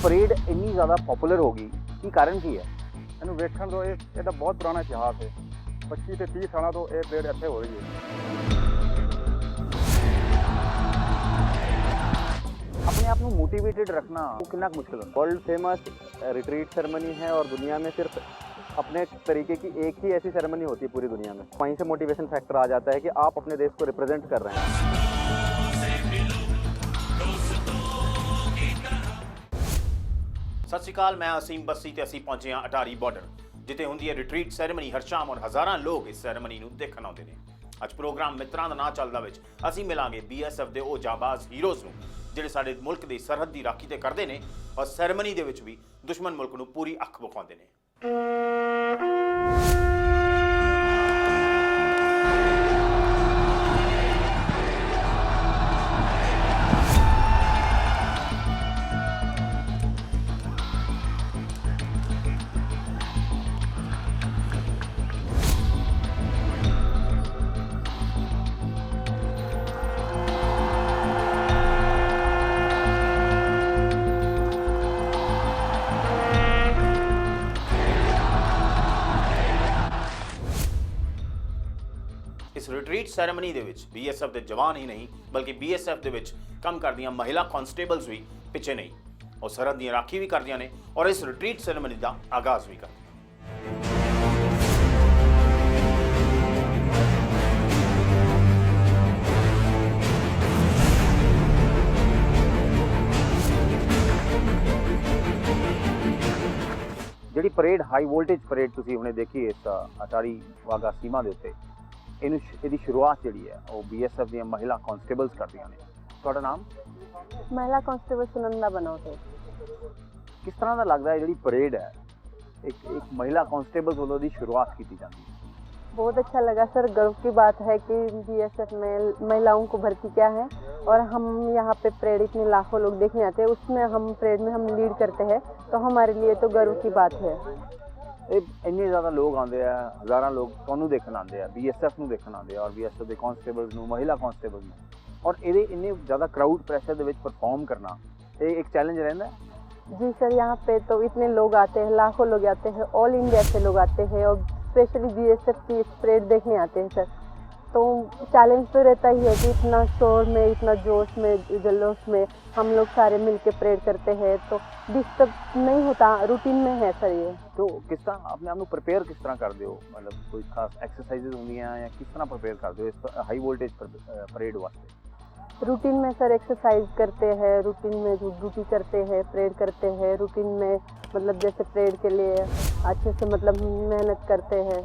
Parade ਇੰਨੀ ਜ਼ਿਆਦਾ poplar ਹੋ ਗਈ, ਕੀ ਕਾਰਨ ਕੀ ਹੈ? ਇਹਨੂੰ ਵੇਖਣ ਤੋਂ ਇਹਦਾ ਬਹੁਤ ਪੁਰਾਣਾ ਇਤਿਹਾਸ ਹੈ। 25 ਤੇ 30 ਸਾਲਾਂ ਤੋਂ ਇਹ ਪਰੇਡ ਇੱਥੇ ਹੋ ਰਹੀ ਹੈ। अपने आप को मोटिवेटेड रखना कितना मुश्किल है? वर्ल्ड फेमस रिट्रीट सेरेमनी है और दुनिया में सिर्फ अपने तरीके की एक ही ऐसी सेरेमनी होती है पूरी दुनिया में। वहीं से मोटिवेशन फैक्टर आ जाता है कि आप अपने देश को रिप्रेजेंट कर रहे हैं। सत श्री अकाल, मैं असीम बस्सी ते असीं पहुंचे हाँ अटारी बॉर्डर, जिथे हुंदी है रिट्रीट सैरेमनी हर शाम और हज़ारां लोग इस सैरेमनी नूं देखण आउंदे ने। अज प्रोग्राम मित्रां दा नां चलदा विच असीं मिलांगे BSF दे ओ जाबाज हीरोज़ नूं ਜਿਹੜੇ ਸਾਡੇ ਮੁਲਕ ਦੀ ਸਰਹੱਦ ਦੀ ਰਾਖੀ ਤੇ ਕਰਦੇ ਨੇ ਔਰ ਸੈਰੇਮਨੀ ਦੇ ਵਿੱਚ ਵੀ ਦੁਸ਼ਮਣ ਮੁਲਕ ਨੂੰ ਪੂਰੀ ਅੱਖ ਵਿਖਾਉਂਦੇ ਨੇ। इस रिट्रीट सैरेमनी ਦੇ ਵਿੱਚ BSF ਦੇ ਜਵਾਨ ਹੀ ਨਹੀਂ ਬਲਕਿ BSF ਦੇ ਵਿੱਚ ਕੰਮ ਕਰਦੀਆਂ ਮਹਿਲਾ ਕਾਂਸਟੇਬਲਸ ਵੀ ਪਿੱਛੇ ਨਹੀਂ। ਉਹ ਸਰਹੱਦ ਦੀ ਰਾਖੀ ਵੀ ਕਰਦੀਆਂ ਨੇ ਔਰ ਇਸ ਰਿਟਰੀਟ ਸੈरेमनी ਦਾ ਆਗਾਜ਼ ਵੀ ਕਰਦੀਆਂ। ਜਿਹੜੀ ਪਰੇਡ ਹਾਈ ਵੋਲਟੇਜ ਪਰੇਡ ਤੁਸੀਂ ਹੁਣੇ ਦੇਖੀ ਇਸ ਅਟਾਰੀ ਵਾਗਾ ਸੀਮਾ ਦੇ ਉੱਤੇ, ਇਹਦੀ ਸ਼ੁਰੂਆਤ ਜਿਹੜੀ ਹੈ ਉਹ BSF ਦੀਆਂ ਮਹਿਲਾ ਕਾਂਸਟੇਬਲਸ ਕਰਦੀਆਂ ਨੇ। ਤੁਹਾਡਾ ਨਾਮ? महिला कांस्टेबल सुनंदा बनोटे। ਕਿਸ ਤਰ੍ਹਾਂ ਦਾ ਲੱਗਦਾ ਹੈ ਜਿਹੜੀ ਪਰੇਡ ਹੈ ਇੱਕ ਮਹਿਲਾ ਕਾਂਸਟੇਬਲ ਵੱਲੋਂ ਦੀ ਸ਼ੁਰੂਆਤ ਕੀਤੀ ਜਾਂਦੀ ਹੈ? बहुत अच्छा लगा सर, गर्व की बात है कि BSF में महिलाओं को भर्ती किया है और हम यहाँ पे परेड इतने लाखों लोग देखने आते हैं, उसमें हम परेड में हम लीड करते हैं, तो हमारे लिए तो गर्व की बात है। ਇੰਨੇ ਜ਼ਿਆਦਾ ਲੋਕ ਆਉਂਦੇ ਆ, ਹਜ਼ਾਰਾਂ ਲੋਕ ਤੁਹਾਨੂੰ ਦੇਖਣ ਆਉਂਦੇ ਆ, BSF ਨੂੰ ਦੇਖਣ ਆਉਂਦੇ ਆ ਔਰ BSF ਦੇ ਕਾਂਸਟੇਬਲਸ ਨੂੰ, ਮਹਿਲਾ ਕਾਂਸਟੇਬਲ ਨੂੰ, ਔਰ ਇਹਦੇ ਇੰਨੇ ਜ਼ਿਆਦਾ ਕਰਾਊਡ ਪ੍ਰੈਸ਼ਰ ਦੇ ਵਿੱਚ ਪਰਫਾਰਮ ਕਰਨਾ ਇਹ ਇੱਕ ਚੈलेंज रहता है। जी सर, यहाँ पे तो इतने लोग आते हैं, लाखों लोग आते हैं, ऑल इंडिया से लोग आते हैं और स्पेशली BSF की परेड देखने आते हैं सर। तो चैलेंज तो रहता ही है कि इतना शोर में, इतना जोश में, जल्लोष में हम लोग सारे मिलके परेड करते हैं, तो डिस्टर्ब नहीं होता, रूटीन में है सर ये। तो किस तरह अपने आप को प्रिपेयर किस तरह करते हो? मतलब कोई खास एक्सरसाइजेज होंगी या किस तरह प्रिपेयर करते हो इस हाई वोल्टेज परेड वास्ते? रूटीन में सर एक्सरसाइज करते हैं, रूटीन में ड्यूटी करते हैं, परेड करते हैं, रूटीन में मतलब जैसे परेड के लिए अच्छे से मतलब मेहनत करते हैं।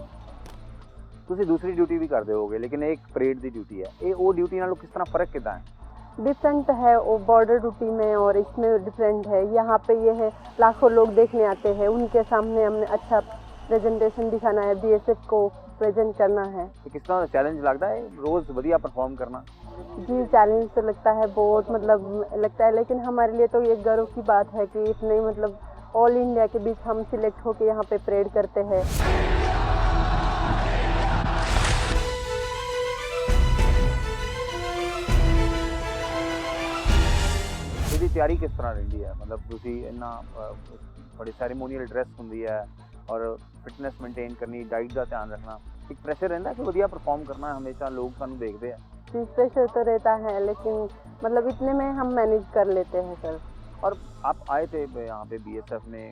ਤੁਸੀਂ दूसरी ड्यूटी भी करते होगे, लेकिन एक परेड की ड्यूटी है, ये वो ड्यूटी नालों किस तरह फर्क कितना है? डिफरेंट है वो बॉर्डर ड्यूटी में और इसमें डिफरेंट है। यहाँ पे ये है लाखों लोग देखने आते हैं, उनके सामने हमने अच्छा प्रेजेंटेशन दिखाना है, BSF को प्रेजेंट करना है। तो किस तरह चैलेंज लगता है रोज बढ़िया परफॉर्म करना? जी चैलेंज तो लगता है बहुत, मतलब लगता है, लेकिन हमारे लिए तो ये गर्व की बात है कि इतने मतलब ऑल इंडिया के बीच हम सिलेक्ट होकर यहाँ पे परेड करते हैं। ਇਹਦੀ ਤਿਆਰੀ ਕਿਸ ਤਰ੍ਹਾਂ ਰਹਿੰਦੀ ਹੈ? ਮਤਲਬ ਤੁਸੀਂ ਇੰਨਾ ਬੜੀ ਸੈਰੀਮੋਨੀਅਲ ਡਰੈਸ ਹੁੰਦੀ ਹੈ ਔਰ ਫਿਟਨੈਸ ਮੇਨਟੇਨ ਕਰਨੀ, ਡਾਈਟ ਦਾ ਧਿਆਨ ਰੱਖਣਾ, ਇੱਕ ਪ੍ਰੈਸ਼ਰ ਰਹਿੰਦਾ ਕਿ ਵਧੀਆ ਪਰਫਾਰਮ करना है, हमेशा लोग ਸਾਨੂੰ देखते हैं। प्रेशर तो रहता है लेकिन मतलब इतने में हम मैनेज कर लेते हैं सर। और आप आए थे यहाँ पे BSF में,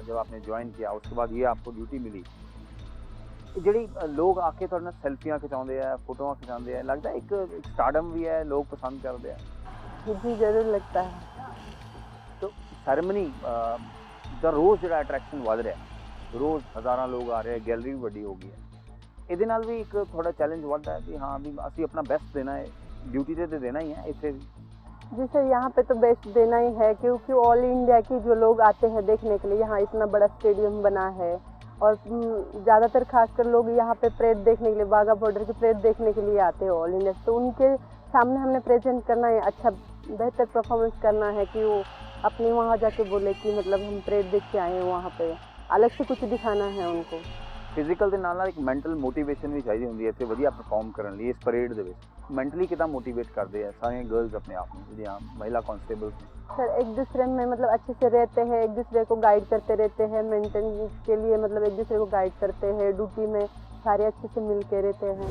जब आपने ज्वाइन किया उसके बाद ये आपको ड्यूटी मिली, ਜਿਹੜੀ ਲੋਕ ਆ ਕੇ ਤੁਹਾਡੇ ਨਾਲ ਸੈਲਫੀਆਂ ਖਿਚਾਉਂਦੇ ਆ, ਫੋਟੋਆਂ ਖਿਚਾਉਂਦੇ ਆ, ਲੱਗਦਾ ਇੱਕ ਸਟਾਰਡਮ ਵੀ ਹੈ, ਲੋਕ ਪਸੰਦ ਕਰਦੇ ਆ? जी जरूर लगता है। तो ਸੈਰੇਮਨੀ ਦਾ ਰੋਜ਼ ਜਿਹੜਾ ਅਟਰੈਕਸ਼ਨ ਵੱਧ ਰਿਹਾ, ਰੋਜ਼ ਹਜ਼ਾਰਾਂ ਲੋਕ ਆ ਰਹੇ, ਗੈਲਰੀ ਵੀ ਵੱਡੀ ਹੋ ਗਈ ਹੈ, ਇਹਦੇ ਨਾਲ ਵੀ ਇੱਕ ਥੋੜਾ ਚੈलेंज ਵੱਧਦਾ है कि हाँ भी ਅਸੀਂ अपना बेस्ट देना है, ड्यूटी ਤੇ देना ही है ਇੱਥੇ भी। जी सर, यहाँ पे तो बेस्ट देना ही है क्योंकि ऑल इंडिया के जो लोग आते हैं देखने के लिए, यहाँ इतना बड़ा स्टेडियम बना है और ज़्यादातर खासकर लोग यहाँ पे परेड देखने के लिए, वाघा बॉर्डर की परेड देखने के लिए आते हैं ऑल इंडिया, तो उनके सामने हमने प्रेजेंट करना है, अच्छा बेहतर परफॉर्मेंस करना है कि वो अपने वहाँ जाके बोले कि मतलब हम परेड देख के आए हैं, वहाँ पे अलग से कुछ दिखाना है उनको। ਫਿਜ਼ੀਕਲ ਦੇ ਨਾਲ ਇੱਕ ਮੈਂਟਲ ਮੋਟੀਵੇਸ਼ਨ ਵੀ ਚਾਹੀਦੀ ਹੁੰਦੀ ਹੈ ਇੱਥੇ ਵਧੀਆ ਪਰਫਾਰਮ ਕਰਨ ਲਈ ਇਸ ਪਰੇਡ ਦੇ ਵਿੱਚ ਮੈਂਟਲੀ ਕਿਦਾਂ ਮੋਟੀਵੇਟ ਕਰਦੇ ਆ ਸਾਰੀਆਂ ਗਰਲਸ ਆਪਣੇ ਆਪ ਨੂੰ ਜਿਹੜੀਆਂ महिला कांस्टेबल्स ਨੇ सर एक दूसरे में मतलब अच्छे से रहते हैं, एक दूसरे को गाइड करते रहते हैं, मेंटेन के लिए मतलब एक दूसरे को गाइड करते हैं, ड्यूटी में सारे अच्छे से मिल के रहते हैं।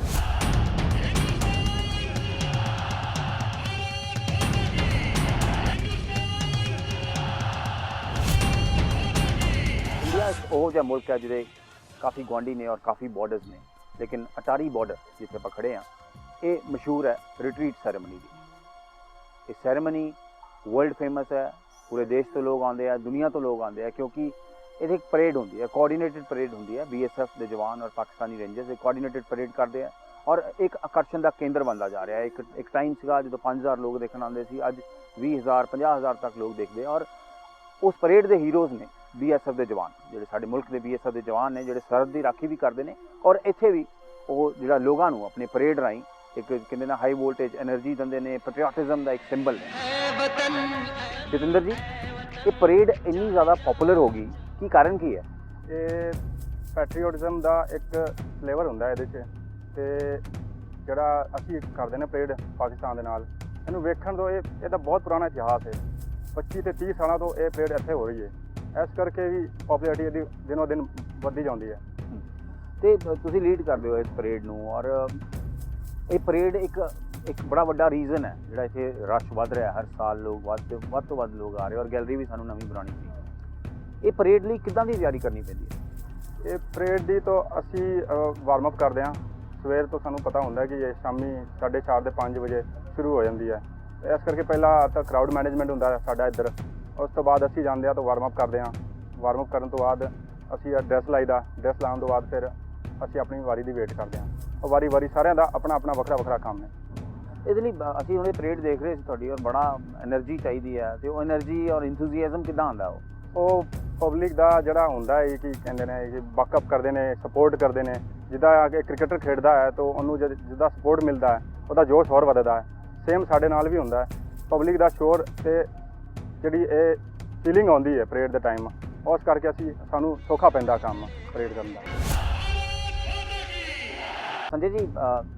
ਇੰਡੀਆ ਇੱਕ ਉਹ ਜਿਹਾ ਮੁਲਕ ਹੈ ਜਿਹਦੇ ਕਾਫੀ ਗੁਆਂਢੀ ਨੇ ਔਰ ਕਾਫੀ ਬਾਰਡਰਸ ਨੇ ਲੇਕਿਨ ਅਟਾਰੀ ਬਾਰਡਰ ਜਿੱਥੇ ਆਪਾਂ ਖੜੇ ਆ ਇਹ ਮਸ਼ਹੂਰ ਹੈ ਰਿਟਰੀਟ ਸੈਰੇਮਨੀ ਦੀ। ਇਹ ਸੈਰੇਮਨੀ ਵਰਲਡ ਫੇਮਸ ਹੈ, ਪੂਰੇ ਦੇਸ਼ ਤੋਂ ਲੋਕ ਆਉਂਦੇ ਆ, ਦੁਨੀਆ ਤੋਂ ਲੋਕ ਆਉਂਦੇ ਆ ਕਿਉਂਕਿ ਇਹਦੀ ਇੱਕ ਪਰੇਡ ਹੁੰਦੀ ਹੈ, ਕੋਆਰਡੀਨੇਟਡ ਪਰੇਡ ਹੁੰਦੀ ਹੈ। BSF ਦੇ ਜਵਾਨ ਔਰ ਪਾਕਿਸਤਾਨੀ ਰੇਂਜਰਸ ਇਹ ਕੋਆਰਡੀਨੇਟਡ ਪਰੇਡ ਕਰਦੇ ਆ ਔਰ ਇੱਕ ਆਕਰਸ਼ਣ ਦਾ ਕੇਂਦਰ ਬਣਦਾ ਜਾ ਰਿਹਾ ਹੈ। ਇੱਕ ਟਾਈਮ ਸੀਗਾ ਜਦੋਂ 5000 ਲੋਕ ਦੇਖਣ ਆਉਂਦੇ ਸੀ, ਅੱਜ 20000 50000 ਤੱਕ ਲੋਕ ਦੇਖਦੇ ਆ ਔਰ ਉਸ ਪਰੇਡ ਦੇ ਹੀਰੋਜ਼ ਨੇ BSF ਦੇ ਜਵਾਨ ਜਿਹੜੇ ਸਾਡੇ ਮੁਲਕ ਦੇ BSF ਦੇ ਜਵਾਨ ਨੇ ਜਿਹੜੇ ਸਰਹੱਦ ਦੀ ਰਾਖੀ ਵੀ ਕਰਦੇ ਨੇ ਔਰ ਇੱਥੇ ਵੀ ਉਹ ਜਿਹੜਾ ਲੋਕਾਂ ਨੂੰ ਆਪਣੀ ਪਰੇਡ ਰਾਹੀਂ ਇੱਕ ਕਹਿੰਦੇ ਨਾ ਹਾਈ ਵੋਲਟੇਜ એનર્ਜੀ ਦਿੰਦੇ ਨੇ, ਪੈਟਰੀਓਟਿਜ਼ਮ ਦਾ ਇੱਕ ਸਿੰਬਲ ਨੇ। ਜਤਿੰਦਰ ਜੀ ਇਹ ਪਰੇਡ ਇੰਨੀ ਜ਼ਿਆਦਾ ਪਪੂਲਰ ਹੋ ਗਈ ਕੀ ਕਾਰਨ ਕੀ ਹੈ? ਇਹ ਪੈਟਰੀਓਟਿਜ਼ਮ ਦਾ ਇੱਕ ਫਲੇਵਰ ਹੁੰਦਾ ਇਹਦੇ 'ਚ ਤੇ ਜਿਹੜਾ ਅਸੀਂ ਕਰਦੇ ਨੇ ਪਰੇਡ ਪਾਕਿਸਤਾਨ ਦੇ ਨਾਲ ਇਹਨੂੰ ਵੇਖਣ ਤੋਂ ਇਹਦਾ ਬਹੁਤ ਪੁਰਾਣਾ ਇਤਿਹਾਸ ਹੈ। 25 ਤੇ 30 ਸਾਲਾਂ ਤੋਂ ਇਹ ਪਰੇਡ ਇੱਥੇ ਹੋ ਰਹੀ ਹੈ, ਇਸ ਕਰਕੇ ਵੀ ਪੋਪੂਲੈਰਿਟੀ ਇਹਦੀ ਦਿਨੋਂ ਦਿਨ ਵੱਧਦੀ ਜਾਂਦੀ ਹੈ। ਤੇ ਤੁਸੀਂ ਲੀਡ ਕਰਦੇ ਹੋ ਇਸ ਪਰੇਡ ਨੂੰ ਔਰ ਇਹ ਪਰੇਡ ਇੱਕ ਬੜਾ ਵੱਡਾ ਰੀਜ਼ਨ ਹੈ ਜਿਹੜਾ ਇੱਥੇ ਰਸ਼ ਵੱਧ ਰਿਹਾ ਹਰ ਸਾਲ ਲੋਕ ਵੱਧ ਤੋਂ ਵੱਧ ਲੋਕ ਆ ਰਹੇ ਔਰ ਗੈਲਰੀ ਵੀ ਸਾਨੂੰ ਨਵੀਂ ਬਣਾਉਣੀ ਸੀ। ਇਹ ਪਰੇਡ ਲਈ ਕਿੱਦਾਂ ਦੀ ਤਿਆਰੀ ਕਰਨੀ ਪੈਂਦੀ ਹੈ? ਇਹ ਪਰੇਡ ਦੀ ਤਾਂ ਅਸੀਂ ਵਾਰਮ ਅਪ ਕਰਦੇ ਹਾਂ। ਸਵੇਰ ਤੋਂ ਸਾਨੂੰ ਪਤਾ ਹੁੰਦਾ ਕਿ ਇਹ ਸ਼ਾਮੀ 4:30 ਦੇ 5 ਵਜੇ ਸ਼ੁਰੂ ਹੋ ਜਾਂਦੀ ਹੈ। ਇਸ ਕਰਕੇ ਪਹਿਲਾਂ ਤਾਂ ਕਰਾਊਡ ਮੈਨੇਜਮੈਂਟ ਹੁੰਦਾ ਹੈ ਸਾਡਾ ਇੱਧਰ, ਉਸ ਤੋਂ ਬਾਅਦ ਅਸੀਂ ਜਾਂਦੇ ਹਾਂ ਤਾਂ ਵਾਰਮ ਅਪ ਕਰਦੇ ਹਾਂ। ਵਾਰਮ ਅਪ ਕਰਨ ਤੋਂ ਬਾਅਦ ਅਸੀਂ ਡਰੈਸ ਲਾਈਦਾ, ਡਰੈਸ ਲਾਉਣ ਤੋਂ ਬਾਅਦ ਫਿਰ ਅਸੀਂ ਆਪਣੀ ਵਾਰੀ ਦੀ ਵੇਟ ਕਰਦੇ ਹਾਂ। ਉਹ ਵਾਰੀ ਸਾਰਿਆਂ ਦਾ ਆਪਣਾ ਵੱਖਰਾ ਕੰਮ ਹੈ। ਇਹਦੇ ਲਈ ਅਸੀਂ ਹੁਣੇ ਪਰੇਡ ਦੇਖ ਰਹੇ ਸੀ ਤੁਹਾਡੀ ਔਰ ਬੜਾ એનર્ਜੀ ਚਾਹੀਦੀ ਹੈ ਤੇ ਉਹ એનર્ਜੀ ਔਰ ਇੰਥੂਸੀਆਜ਼ਮ ਕਿੱਦਾਂ ਆਉਂਦਾ? ਉਹ ਪਬਲਿਕ ਦਾ ਜਿਹੜਾ ਹੁੰਦਾ ਹੈ ਕਿ ਕਹਿੰਦੇ ਨੇ ਕਿ ਬੈਕਅਪ ਕਰਦੇ ਨੇ, ਸਪੋਰਟ ਕਰਦੇ ਨੇ। ਜਿੱਦਾਂ ਕਿ ਕ੍ਰਿਕਟਰ ਖੇਡਦਾ ਹੈ ਤਾਂ ਉਹਨੂੰ ਜਿੱਦਾਂ ਸਪੋਰਟ ਮਿਲਦਾ ਹੈ ਉਹਦਾ ਜੋਸ਼ ਹੋਰ ਵੱਧਦਾ ਹੈ। ਸੇਮ ਸਾਡੇ ਨਾਲ ਵੀ ਹੁੰਦਾ ਹੈ। ਪਬਲਿਕ ਦਾ ਸ਼ੋਰ ਤੇ ਜਿਹੜੀ ਇਹ ਫੀਲਿੰਗ ਆਉਂਦੀ ਹੈ ਪਰੇਡ ਦੇ ਟਾਈਮ, ਉਸ ਕਰਕੇ ਸਾਨੂੰ ਸੌਖਾ ਪੈਂਦਾ ਕੰਮ ਪਰੇਡ ਕਰਨ ਦਾ। ਸੰਜੇ ਜੀ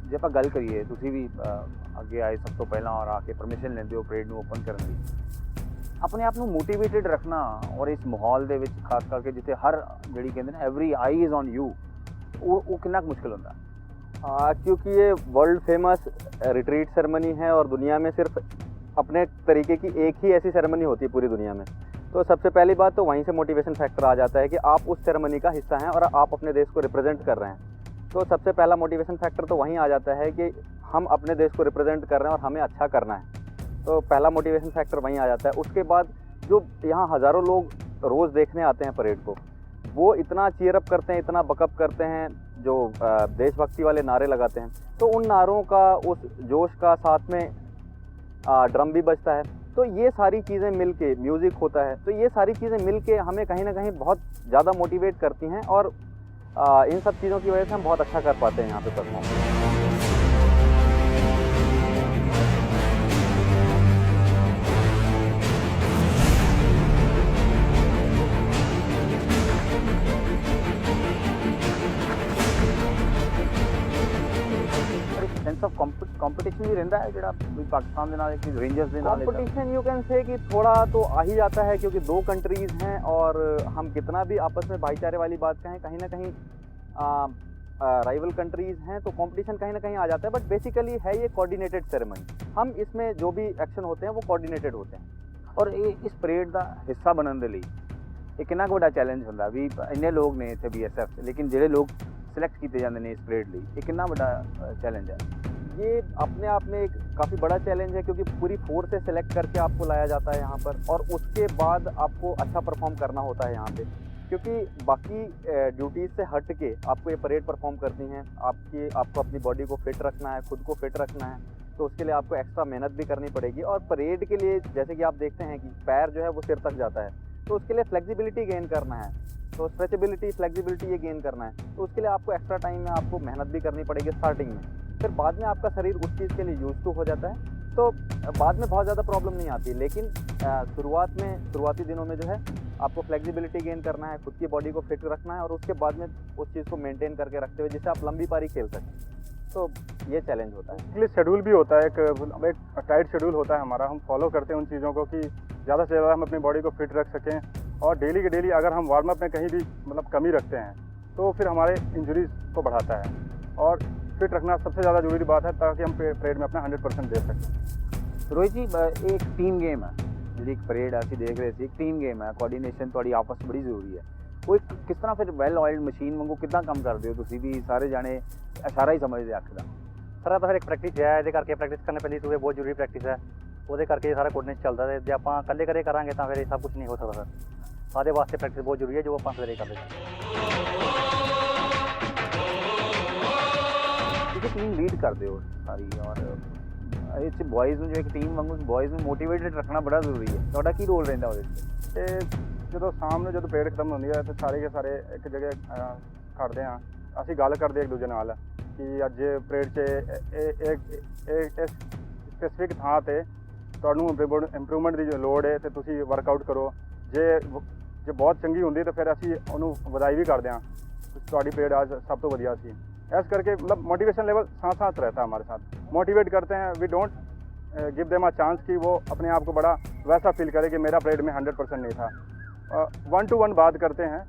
ਜੇ ਆਪਾਂ ਗੱਲ ਕਰੀਏ ਤੁਸੀਂ ਵੀ ਅੱਗੇ ਆਏ ਸਭ ਤੋਂ ਪਹਿਲਾਂ ਔਰ ਆ ਕੇ ਪਰਮਿਸ਼ਨ ਲੈਂਦੇ ਹੋ ਪਰੇਡ ਨੂੰ ਓਪਨ ਕਰਨ ਦੀ, ਆਪਣੇ ਆਪ ਨੂੰ ਮੋਟੀਵੇਟਿਡ ਰੱਖਣਾ ਔਰ ਇਸ ਮਾਹੌਲ ਦੇ ਵਿੱਚ ਖਾਸ ਕਰਕੇ ਜਿੱਥੇ ਹਰ ਜਿਹੜੀ ਕਹਿੰਦੇ ਨੇ every I is on you, ਉਹ ਕਿੰਨਾ ਮੁਸ਼ਕਿਲ ਹੁੰਦਾ? क्योंकि ये वर्ल्ड फेमस रिट्रीट सेरेमनी है और दुनिया में सिर्फ अपने तरीके की एक ही ऐसी सेरेमनी होती है पूरी दुनिया में। तो सबसे पहली बात तो वहीं से मोटिवेशन फैक्टर आ जाता है कि आप उस सेरेमनी का हिस्सा हैं और आप अपने देश को रिप्रेजेंट कर रहे हैं। तो सबसे पहला मोटिवेशन फैक्टर तो वहीं आ जाता है कि हम अपने देश को रिप्रेजेंट कर रहे हैं और हमें अच्छा करना है। तो पहला मोटिवेशन फैक्टर वहीं आ जाता है। उसके बाद जो यहाँ हज़ारों लोग रोज़ देखने आते हैं परेड को, वो इतना चीयरअप करते हैं, इतना बकअप करते हैं, जो देशभक्ति वाले नारे लगाते हैं, तो उन नारों का उस जोश का साथ में ड्रम भी बजता है। तो ये सारी चीज़ें मिलके म्यूज़िक होता है, तो ये सारी चीज़ें मिलके हमें कहीं ना कहीं बहुत ज़्यादा मोटिवेट करती हैं और इन सब चीज़ों की वजह से हम बहुत अच्छा कर पाते हैं यहाँ पे परफॉर्म। सेंस ऑफ कंपटीशन भी रहता है ਜਿਹੜਾ पाकिस्तान ਦੇ ਨਾਲ ਇੱਕ रेंजर्स ਦੇ ਨਾਲ कंपटीशन यू कैन से कि थोड़ा तो आ ही जाता है क्योंकि दो कंट्रीज़ हैं और हम कितना भी आपस में भाईचारे वाली बात कहें, कहीं ना कहीं राइवल कंट्रीज़ हैं तो कंपटीशन कहीं ना कहीं आ जाता है। बट बेसिकली है ये कोऑर्डिनेटेड सेरेमनी, हम इसमें जो भी एक्शन होते हैं वो कोऑर्डिनेटेड होते हैं। और इस परेड का हिस्सा बनने के लिए एक कितना बड़ा चैलेंज होंदा भी इन्ने लोग ने इत्थे BSF लेकिन ਜਿਹੜੇ लोग सिलेक्ट किए जाते हैं इस परेड लिए ये कितना बड़ा चैलेंज है? ये अपने आप में एक काफ़ी बड़ा चैलेंज है क्योंकि पूरी फोर्स से सेलेक्ट करके आपको लाया जाता है यहाँ पर और उसके बाद आपको अच्छा परफॉर्म करना होता है यहाँ पे, क्योंकि बाकी ड्यूटीज़ से हट के आपको ये परेड परफॉर्म करनी है। आपको अपनी बॉडी को फिट रखना है, खुद को फिट रखना है, तो उसके लिए आपको एक्स्ट्रा मेहनत भी करनी पड़ेगी। और परेड के लिए जैसे कि आप देखते हैं कि पैर जो है वो सिर तक जाता है, तो उसके लिए फ्लेक्सिबिलिटी गेन करना है, तो स्ट्रेचेबिलिटी फ्लेक्सिबिलिटी ये गेन करना है, तो उसके लिए आपको एक्स्ट्रा टाइम में आपको मेहनत भी करनी पड़ेगी स्टार्टिंग में। फिर बाद में आपका शरीर उस चीज़ के लिए यूज टू हो जाता है, तो बाद में बहुत ज़्यादा प्रॉब्लम नहीं आती। लेकिन शुरुआती दिनों में जो है आपको फ्लेक्सिबिलिटी गेन करना है, खुद की बॉडी को फिट रखना है और उसके बाद में उस चीज़ को मेंटेन करके रखते हुए जिससे आप लंबी पारी खेल सकें। तो ये चैलेंज होता है। इसलिए शेड्यूल भी होता है, एक टाइट शेड्यूल होता है हमारा, हम फॉलो करते हैं उन चीज़ों को कि ज़्यादा से ज़्यादा हम अपनी बॉडी को फिट रख सकें। और डेली के डेली अगर हम वार्म अप में कहीं भी मतलब कमी रखते हैं तो फिर हमारे इंजरीज को बढ़ाता है। और फिट रखना सबसे ज़्यादा ज़रूरी बात है ताकि हम परेड में अपना 100% दे सकें। रोहित जी एक टीम गेम है जी, एक परेड ਅਸੀਂ ਦੇਖ ਰਹੇ ਸੀ, ਇੱਕ ਟੀਮ ਗੇਮ ਹੈ, ਕੋਆਰਡੀਨੇਸ਼ਨ ਤੁਹਾਡੀ ਆਪਸ 'ਚ ਬੜੀ ਜ਼ਰੂਰੀ ਹੈ। ਉਹ ਇੱਕ ਕਿਸ ਤਰ੍ਹਾਂ ਫਿਰ ਵੈਲ ਆਇਲਡ ਮਸ਼ੀਨ ਵਾਂਗੂ ਕਿੱਦਾਂ ਕੰਮ ਕਰਦੇ ਹੋ ਤੁਸੀਂ ਵੀ ਸਾਰੇ ਜਾਣੇ ਇਸ਼ਾਰਾ ਹੀ ਸਮਝਦੇ ਅੱਖ ਦਾ? ਸਰ ਇਹ ਤਾਂ ਫਿਰ ਇੱਕ ਪ੍ਰੈਕਟਿਸ ਹੈ, ਇਹਦੇ ਕਰਕੇ ਪ੍ਰੈਕਟਿਸ ਕਰਨੀ ਪੈਂਦੀ ਸੂਬੇ, ਬਹੁਤ ਜ਼ਰੂਰੀ ਪ੍ਰੈਕਟਿਸ ਹੈ। ਉਹਦੇ ਕਰਕੇ ਸਾਰਾ ਕੋਆਰਡੀਨੇਸ਼ਨ ਚੱਲਦਾ ਹੈ। ਜੇ ਆਪਾਂ ਇਕੱਲੇ ਕਰੇ ਕਰਾਂਗੇ ਤਾਂ ਫਿਰ ਇਹ ਸਭ ਕੁਝ ਨਹੀਂ ਹੋ ਸਕਦਾ ਸਰ। ਸਾਡੇ ਵਾਸਤੇ ਪ੍ਰੈਕਟਿਸ ਬਹੁਤ ਜ਼ਰੂਰੀ ਹੈ ਜੋ ਆਪਾਂ ਸਵੇਰੇ ਕਰਦੇ ਹਾਂ। ਤੁਸੀਂ ਟੀਮ ਲੀਡ ਕਰਦੇ ਹੋ ਸਾਰੀ, ਔਰ ਇਹ 'ਚ ਬॉयਜ਼ ਨੂੰ ਜੋ ਇੱਕ ਟੀਮ ਵਾਂਗੂ ਬॉयਜ਼ ਨੂੰ ਮੋਟੀਵੇਟਡ ਰੱਖਣਾ ਬੜਾ ਜ਼ਰੂਰੀ ਹੈ। ਤੁਹਾਡਾ ਕੀ ਰੋਲ ਰਹਿੰਦਾ ਉਹਦੇ 'ਚ? ਤੇ ਜਦੋਂ ਸ਼ਾਮ ਨੂੰ ਜਦੋਂ ਪਰੇਡ ਖਤਮ ਹੁੰਦੀ ਹੈ ਤੇ ਸਾਰੇ ਕੇ ਸਾਰੇ ਇੱਕ ਜਗ੍ਹਾ ਖੜਦੇ ਹਾਂ, ਅਸੀਂ ਗੱਲ ਕਰਦੇ ਇੱਕ ਦੂਜੇ ਨਾਲ ਕਿ ਅੱਜ ਪਰੇਡ 'ਚ ਇਹ ਸਪੈਸੀਫਿਕ ਥਾਂ 'ਤੇ ਤੁਹਾਨੂੰ ਇੰਪਰੂਵਮੈਂਟ ਦੀ ਜੋ ਲੋੜ ਹੈ ਤੇ ਤੁਸੀਂ ਵਰਕਆਊਟ ਕਰੋ। ਜੇ ਬਹੁਤ ਚੰਗੀ ਹੁੰਦੀ ਤਾਂ ਫਿਰ ਅਸੀਂ ਉਹਨੂੰ ਵਧਾਈ ਵੀ ਕਰਦੇ ਹਾਂ, ਤੁਹਾਡੀ परेड आज सब तो बढ़िया थी। ऐसे करके मतलब मोटिवेशन लेवल साथ साथ रहता है हमारे साथ, मोटिवेट करते हैं। We don't give them a chance कि वो अपने आप को बड़ा वैसा फील करे कि मेरा परेड में 100% नहीं था। 1 to 1 बात करते हैं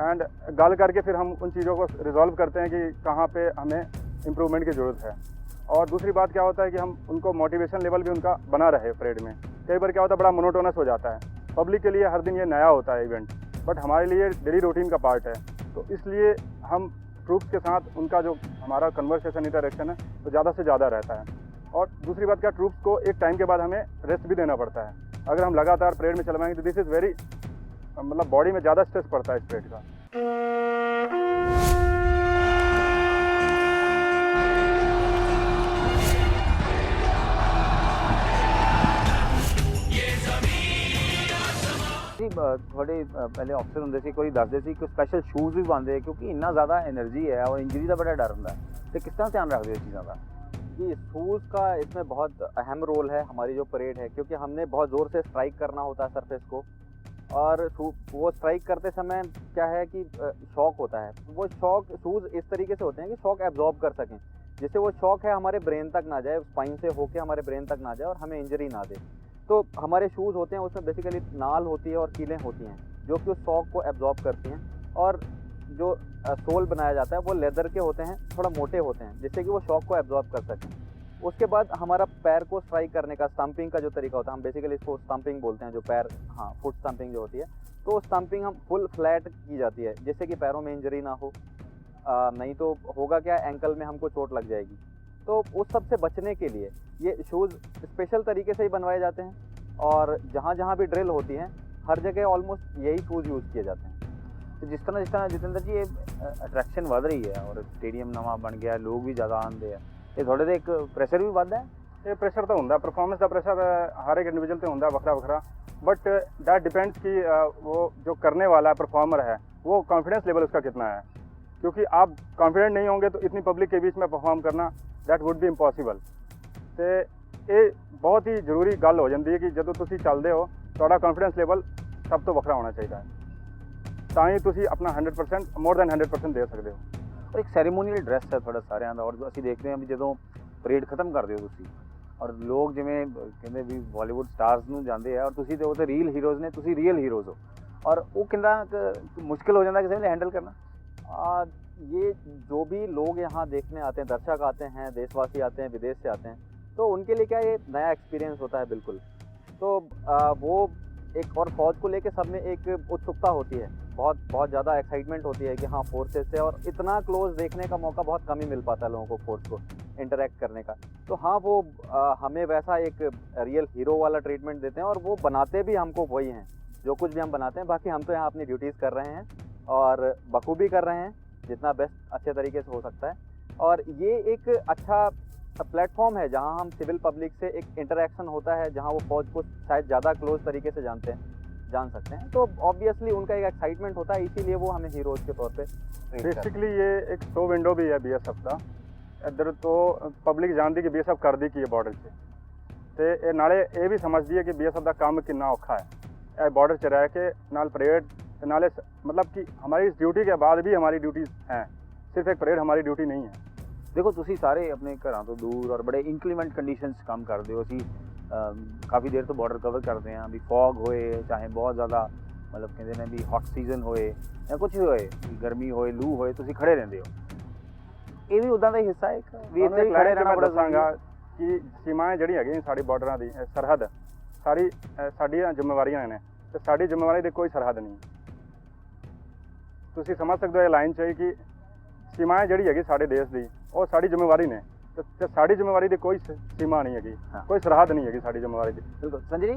एंड गल करके फिर हम उन चीज़ों को रिजॉल्व करते हैं कि कहाँ पे हमें इम्प्रूवमेंट की ज़रूरत है। और दूसरी बात क्या होता है कि हम उनको मोटिवेशन लेवल भी उनका बना रहे परेड में। कई बार क्या होता है बड़ा मोनोटोनस हो जाता है, पब्लिक के लिए हर दिन ये नया होता है इवेंट, बट हमारे लिए डेली रूटीन का पार्ट है। तो इसलिए हम ट्रूप्स के साथ उनका जो हमारा कन्वर्सेशन इंटरेक्शन है तो ज़्यादा से ज़्यादा रहता है। और दूसरी बात क्या, ट्रूप्स को एक टाइम के बाद हमें रेस्ट भी देना पड़ता है। अगर हम लगातार परेड में चलवाएंगे तो दिस इज़ वेरी मतलब बॉडी में ज़्यादा स्ट्रेस पड़ता है इस परेड का। ਜੀ ਤੁਹਾਡੇ ਪਹਿਲੇ ਅਫਸਰ ਹੁੰਦੇ ਸੀ, ਕੋਈ ਦੱਸਦੇ ਸੀ ਕਿ ਸਪੈਸ਼ਲ ਸ਼ੂਜ਼ ਵੀ ਪਾਉਂਦੇ ਕਿਉਂਕਿ ਇੰਨਾ ਜ਼ਿਆਦਾ एनर्जी है और इंजरी का बड़ा डर ਹੁੰਦਾ है, तो किस तरह ध्यान रखते हो इस चीज़ों का? कि शूज़ का इसमें बहुत अहम रोल है हमारी जो परेड है, क्योंकि हमने बहुत ज़ोर से स्ट्राइक करना होता है सरफेस को। और वो स्ट्राइक करते समय क्या है कि शॉक होता है, वो शॉक शूज़ इस तरीके से होते हैं कि शॉक एब्जॉर्ब कर सकें, जिससे वो शॉक है हमारे ब्रेन तक ना जाए, स्पाइन से होके हमारे ब्रेन तक ना जाए और हमें इंजरी ना दे। तो हमारे शूज़ होते हैं उसमें बेसिकली नाल होती है और कीलें होती हैं जो कि उस शॉक को एब्जॉर्ब करती हैं। और जो सोल बनाया जाता है वो लेदर के होते हैं, थोड़ा मोटे होते हैं, जिससे कि वो शॉक को एब्जॉर्ब कर सकें। उसके बाद हमारा पैर को स्ट्राइक करने का स्टंपिंग का जो तरीका होता है, हम बेसिकली इसको स्टंपिंग बोलते हैं, जो पैर फुट स्टंपिंग जो होती है, तो स्टंपिंग हम फुल फ्लैट की जाती है जिससे कि पैरों में इंजरी ना हो। नहीं तो होगा क्या, एंकल में हमको चोट लग जाएगी। तो उस सब से बचने के लिए ये शूज़ स्पेशल तरीके से ही बनवाए जाते हैं और जहाँ जहाँ भी ड्रिल होती हैं हर जगह ऑलमोस्ट यही शूज़ यूज़ किए जाते हैं। तो जिस तरह जितेंद्र जी ये अट्रैक्शन बढ़ रही है और स्टेडियम नवा बन गया, लोग भी ज़्यादा आते हैं, ये थोड़े एक प्रेशर भी बढ़ता है? ये प्रेशर तो होंगे, परफॉर्मेंस का प्रेशर हर एक इंडिविजुअल से होंगे वखरा वखरा, बट दैट डिपेंड्स कि वो जो करने वाला है परफॉर्मर है वो कॉन्फिडेंस लेवल उसका कितना है। क्योंकि आप कॉन्फिडेंट नहीं होंगे तो इतनी पब्लिक के बीच में परफॉर्म करना दैट वुड बी इंपॉसिबल। तो ये बहुत ही जरूरी गल हो जाती है कि जो तुम चलते हो थोड़ा कॉन्फिडेंस लेवल सब तो वखरा होना चाहिए, ਤਾਂ ਹੀ ਤੁਸੀਂ ਆਪਣਾ 100% ਮੋਰ ਦੈਨ 100% ਦੇ ਸਕਦੇ ਹੋ। और एक ਸੈਰੀਮੋਨੀਅਲ ਡਰੈਸ ਹੈ ਤੁਹਾਡਾ ਸਾਰਿਆਂ ਦਾ, ਔਰ ਅਸੀਂ ਦੇਖਦੇ ਹਾਂ ਵੀ ਜਦੋਂ ਪਰੇਡ ਖਤਮ ਕਰਦੇ ਹੋ ਤੁਸੀਂ ਔਰ ਲੋਕ ਜਿਵੇਂ ਕਹਿੰਦੇ ਵੀ ਬਾਲੀਵੁੱਡ ਸਟਾਰਸ ਨੂੰ ਜਾਂਦੇ ਆ ਔਰ ਤੁਸੀਂ ਤੇ ਉਹ ਤੇ ਰੀਅਲ ਹੀਰੋਜ਼ ਨੇ, ਤੁਸੀਂ ਰੀਅਲ ਹੀਰੋਜ਼ ਹੋ, ਔਰ ਉਹ ਕਿੰਨਾ ਮੁਸ਼ਕਿਲ ਹੋ ਜਾਂਦਾ ਕਿਸੇ ਵੇਲੇ हैंडल करना? ये जो भी लोग यहाँ देखने आते हैं, दर्शक आते हैं, देशवासी आते हैं, विदेश से आते हैं, तो उनके लिए क्या ये नया एक्सपीरियंस होता है बिल्कुल। तो वो एक और फौज को लेके सब में एक उत्सुकता होती है, बहुत ज़्यादा एक्साइटमेंट होती है कि हाँ फोर्सेस से, और इतना क्लोज देखने का मौका बहुत कम ही मिल पाता है लोगों को फोर्स को इंटरेक्ट करने का। तो हाँ वो हमें वैसा एक रियल हीरो वाला ट्रीटमेंट देते हैं और वो बनाते भी हमको वही हैं जो कुछ भी हम बनाते हैं। बाकी हम तो यहाँ अपनी ड्यूटीज़ कर रहे हैं और बखूबी कर रहे हैं जितना बेस्ट अच्छे तरीके से हो सकता है। और ये एक अच्छा प्लेटफॉर्म है जहाँ हम सिविल पब्लिक से एक इंटरेक्शन होता है, जहाँ वो फौज को शायद ज़्यादा क्लोज तरीके से जान सकते हैं। तो ऑब्वियसली उनका एक एक्साइटमेंट होता है, इसीलिए वो हमें हीरोज़ के तौर पे बेसिकली ये एक शो विंडो भी है BSF का। इधर तो पब्लिक जानती कि BSF कर दी की है बॉर्डर से, तो ये नाले ये भी समझती है कि BSF का काम कितना औखा है। बॉर्डर च रह के नाल परेड ते नाले मतलब कि हमारी इस ड्यूटी के बाद भी हमारी ड्यूटी हैं, सिर्फ एक परेड हमारी ड्यूटी नहीं है। ਦੇਖੋ ਤੁਸੀਂ ਸਾਰੇ ਆਪਣੇ ਘਰਾਂ ਤੋਂ ਦੂਰ ਔਰ ਬੜੇ ਇਨਕਲੀਮੈਂਟ ਕੰਡੀਸ਼ਨਸ 'ਚ ਕੰਮ ਕਰਦੇ ਹੋ। ਅਸੀਂ ਕਾਫੀ ਦੇਰ ਤੋਂ ਬਾਰਡਰ ਕਵਰ ਕਰਦੇ ਹਾਂ, ਵੀ ਫੌਗ ਹੋਏ ਚਾਹੇ ਬਹੁਤ ਜ਼ਿਆਦਾ ਮਤਲਬ ਕਹਿੰਦੇ ਨੇ ਵੀ ਹੌਟ ਸੀਜ਼ਨ ਹੋਏ ਜਾਂ ਕੁਝ ਹੋਏ, ਗਰਮੀ ਹੋਏ, ਲੂ ਹੋਏ, ਤੁਸੀਂ ਖੜੇ ਰਹਿੰਦੇ ਹੋ। ਇਹ ਵੀ ਉਦਾਂ ਦਾ ਹੀ ਹਿੱਸਾ ਹੈ ਇੱਕ ਵੀ ਇੱਥੇ ਤੁਹਾਨੂੰ ਖੜੇ ਰਹਿਣਾ ਬੜਾ ਦੱਸਾਂਗਾ ਕਿ ਸੀਮਾएं ਜਿਹੜੀਆਂ ਹੈਗੀਆਂ ਸਾਡੀ ਬਾਰਡਰਾਂ ਦੀ ਸਰਹੱਦ ਸਾਰੀ ਸਾਡੀਆਂ ਜ਼ਿੰਮੇਵਾਰੀਆਂ ਨੇ ਤੇ ਸਾਡੀ ਜ਼ਿੰਮੇਵਾਰੀ ਦੀ ਕੋਈ ਸਰਹੱਦ ਨਹੀਂ। ਤੁਸੀਂ ਸਮਝ ਸਕਦੇ ਹੋ ਇਹ ਲਾਈਨ 'ਚ ਹੈ ਕਿ ਸੀਮਾएं ਜਿਹੜੀ ਹੈਗੀ ਸਾਡੇ ਦੇਸ਼ ਦੀ ਉਹ ਸਾਡੀ ਜ਼ਿੰਮੇਵਾਰੀ ਨੇ ਤੇ ਸਾਡੀ ਜ਼ਿੰਮੇਵਾਰੀ ਦੀ ਕੋਈ ਸੀਮਾ ਨਹੀਂ ਹੈਗੀ, ਕੋਈ ਸਰਹੱਦ ਨਹੀਂ ਹੈਗੀ ਸਾਡੀ ਜ਼ਿੰਮੇਵਾਰੀ ਦੀ। ਬਿਲਕੁਲ ਸੰਜੇ ਜੀ,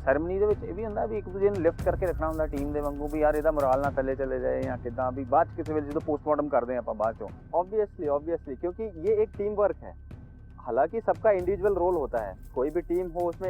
ਸੈਰਮਨੀ ਦੇ ਵਿੱਚ ਇਹ ਵੀ ਹੁੰਦਾ ਵੀ ਇੱਕ ਦੂਜੇ ਨੂੰ ਲਿਫਟ ਕਰਕੇ ਰੱਖਣਾ ਹੁੰਦਾ ਟੀਮ ਦੇ ਵਾਂਗੂ, ਵੀ ਯਾਰ ਇਹਦਾ ਮੁਰਾਲ ਨਾ ਥੱਲੇ ਚਲੇ ਜਾਏ ਜਾਂ ਕਿੱਦਾਂ, ਵੀ ਬਾਅਦ 'ਚ ਕਿਸੇ ਵੇਲੇ ਜਦੋਂ ਪੋਸਟਮਾਰਟਮ ਕਰਦੇ ਹਾਂ ਆਪਾਂ ਬਾਅਦ 'ਚੋਂ। ऑब्वियसली क्योंकि ये एक टीम वर्क है। हालांकि सबका इंडिविजुअल रोल होता है, कोई भी टीम हो उसमें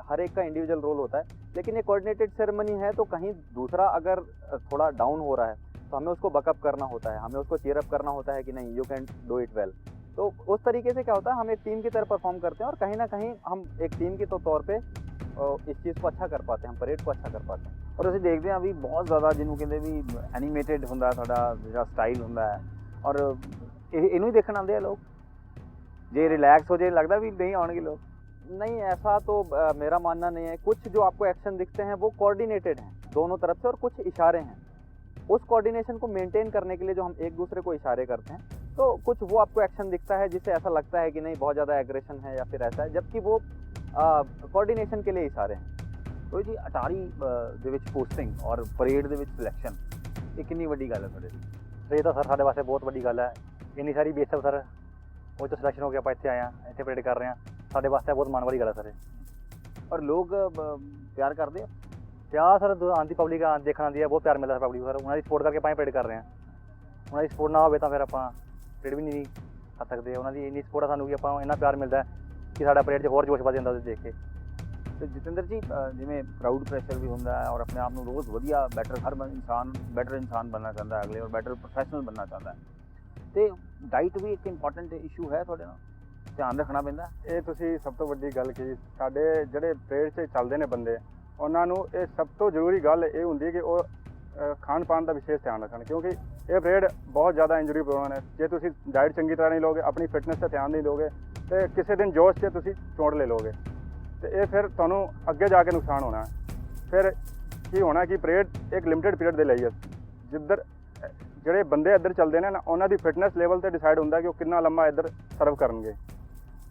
हर एक का इंडिविजुअल रोल होता है, लेकिन ये कोऑर्डिनेटेड सेरेमनी है तो कहीं दूसरा अगर थोड़ा डाउन हो रहा है तो हमें उसको बकअप करना होता है, हमें उसको चीयर अप करना होता है कि नहीं you can do it well. तो उस तरीके से क्या होता है, हम एक टीम की तरह परफॉर्म करते हैं और कहीं ना कहीं हम एक टीम के तौर पे इस चीज़ को अच्छा कर पाते हैं, हम परेड को अच्छा कर पाते हैं। ਔਰ ਅਸੀਂ ਦੇਖਦੇ ਹਾਂ ਵੀ ਬਹੁਤ ਜ਼ਿਆਦਾ ਜਿਹਨੂੰ ਕਹਿੰਦੇ ਵੀ ਐਨੀਮੇਟਡ ਹੁੰਦਾ ਸਾਡਾ ਜਿਹੜਾ ਸਟਾਈਲ ਹੁੰਦਾ ਹੈ, ਔਰ ਇਹਨੂੰ ਹੀ ਦੇਖਣ ਆਉਂਦੇ ਆ ਲੋਕ। ਜੇ ਰਿਲੈਕਸ ਹੋ ਜੇ ਲੱਗਦਾ ਵੀ ਨਹੀਂ ਆਉਣਗੇ ਲੋਕ। नहीं ऐसा तो मेरा मानना नहीं है। कुछ जो आपको एक्शन दिखते हैं वो कोऑर्डिनेटेड हैं दोनों तरफ से और कुछ इशारे हैं। उस कोऑर्डिनेशन को मेंटेन करने के लिए जो हम एक दूसरे को इशारे करते हैं, तो कुछ वो आपको एक्शन दिखता है जिससे ऐसा लगता है कि नहीं बहुत ज़्यादा एग्रेशन है या फिर ऐसा है, जबकि वो कोऑर्डिनेशन के लिए इशारे हैं। ਕੋਈ ਜੀ ਅਟਾਰੀ ਦੇ ਵਿੱਚ ਪੋਸਟਿੰਗ ਔਰ ਪਰੇਡ ਦੇ ਵਿੱਚ ਸਿਲੈਕਸ਼ਨ, ਇਹ ਕਿੰਨੀ ਵੱਡੀ ਗੱਲ ਹੈ ਤੁਹਾਡੇ ਲਈ? ਇਹ ਤਾਂ ਸਰ ਸਾਡੇ ਵਾਸਤੇ ਬਹੁਤ ਵੱਡੀ ਗੱਲ ਹੈ। ਇੰਨੀ ਸਾਰੀ ਬੇਸਬ ਸਰ ਉਹ 'ਚੋਂ ਸਿਲੈਕਸ਼ਨ ਹੋ ਕੇ ਆਪਾਂ ਇੱਥੇ ਆਏ ਹਾਂ, ਇੱਥੇ ਪਰੇਡ ਕਰ ਰਹੇ ਹਾਂ, ਸਾਡੇ ਵਾਸਤੇ ਬਹੁਤ ਮਾਣ ਵਾਲੀ ਗੱਲ ਹੈ ਸਰ ਇਹ। ਔਰ ਲੋਕ ਪਿਆਰ ਕਰਦੇ ਆ? ਪਿਆਰ ਸਰ ਆਂਦੀ ਪਬਲਿਕ ਦੇਖਣ ਆਉਂਦੀ ਹੈ, ਬਹੁਤ ਪਿਆਰ ਮਿਲਦਾ ਪਬਲਿਕ ਸਰ, ਉਹਨਾਂ ਦੀ ਸਪੋਰਟ ਕਰਕੇ ਆਪਾਂ ਪਰੇਡ ਕਰ ਰਹੇ ਹਾਂ। ਉਹਨਾਂ ਦੀ ਸਪੋਰਟ ਨਾ ਹੋਵੇ ਤਾਂ ਫਿਰ ਆਪਾਂ ਪਰੇਡ ਵੀ ਨਹੀਂ ਕਰ ਸਕਦੇ। ਉਹਨਾਂ ਦੀ ਇੰਨੀ ਸਪੋਰਟ ਆ ਸਾਨੂੰ ਕਿ ਆਪਾਂ ਇੰਨਾ ਪਿਆਰ ਮਿਲਦਾ ਕਿ ਸਾਡਾ ਪਰੇਡ 'ਚ ਹੋਰ ਜੋਸ਼ ਵੱਧ ਜਾਂਦਾ ਉਹਦੇ ਦੇਖ ਕੇ। ਤੇ ਜਤਿੰਦਰ ਜੀ, ਜਿਵੇਂ ਕਰਾਊਡ ਪ੍ਰੈਸ਼ਰ ਵੀ ਹੁੰਦਾ ਹੈ ਔਰ ਆਪਣੇ ਆਪ ਨੂੰ ਰੋਜ਼ ਵਧੀਆ ਹਰ ਇਨਸਾਨ ਬੈਟਰ ਇਨਸਾਨ ਬਣਨਾ ਚਾਹੁੰਦਾ ਹੈ ਅਗਲੇ, ਔਰ ਬੈਟਰ ਪ੍ਰੋਫੈਸ਼ਨਲ ਬਣਨਾ ਚਾਹੁੰਦਾ ਹੈ, ਤੇ ਡਾਈਟ ਵੀ ਇੱਕ ਇੰਪੋਰਟੈਂਟ ਇਸ਼ੂ ਹੈ ਤੁਹਾਡੇ ਨਾਲ, ਧਿਆਨ ਰੱਖਣਾ ਪੈਂਦਾ। ਇਹ ਤੁਸੀਂ ਸਭ ਤੋਂ ਵੱਡੀ ਗੱਲ ਕੀ, ਸਾਡੇ ਜਿਹੜੇ ਪਰੇਡ 'ਚ ਚੱਲਦੇ ਨੇ ਬੰਦੇ, ਉਹਨਾਂ ਨੂੰ ਇਹ ਸਭ ਤੋਂ ਜ਼ਰੂਰੀ ਗੱਲ ਇਹ ਹੁੰਦੀ ਹੈ ਕਿ ਉਹ ਖਾਣ ਪਾਣ ਦਾ ਵਿਸ਼ੇਸ਼ ਧਿਆਨ ਰੱਖਣ, ਕਿਉਂਕਿ ਇਹ ਪਰੇਡ ਬਹੁਤ ਜ਼ਿਆਦਾ ਇੰਜਰੀ ਪ੍ਰੋਨ ਹੈ। ਜੇ ਤੁਸੀਂ ਡਾਈਟ ਚੰਗੀ ਤਰ੍ਹਾਂ ਨਹੀਂ ਲਓਗੇ, ਆਪਣੀ ਫਿਟਨੈਸ 'ਤੇ ਧਿਆਨ ਨਹੀਂ ਦਿਓਗੇ, ਤੇ ਕਿਸੇ ਦਿਨ ਜੋਸ਼ 'ਚ ਤੁਸੀਂ ਚੋਟ ਲੈ ਲਓਗੇ, ਤੇ ਇਹ ਫਿਰ ਤੁਹਾਨੂੰ ਅੱਗੇ ਜਾ ਕੇ ਨੁਕਸਾਨ ਹੋਣਾ। ਫਿਰ ਕੀ ਹੋਣਾ ਕਿ ਪਰੇਡ ਇੱਕ ਲਿਮਿਟਡ ਪੀਰੀਅਡ ਦੇ ਲਈ ਹੈ, ਜਿੱਧਰ ਜਿਹੜੇ ਬੰਦੇ ਇੱਧਰ ਚੱਲਦੇ ਨੇ ਨਾ, ਉਹਨਾਂ ਦੀ ਫਿਟਨੈਸ ਲੈਵਲ 'ਤੇ ਡਿਸਾਈਡ ਹੁੰਦਾ ਕਿ ਉਹ ਕਿੰਨਾ ਲੰਮਾ ਇੱਧਰ ਸਰਵ ਕਰਨਗੇ।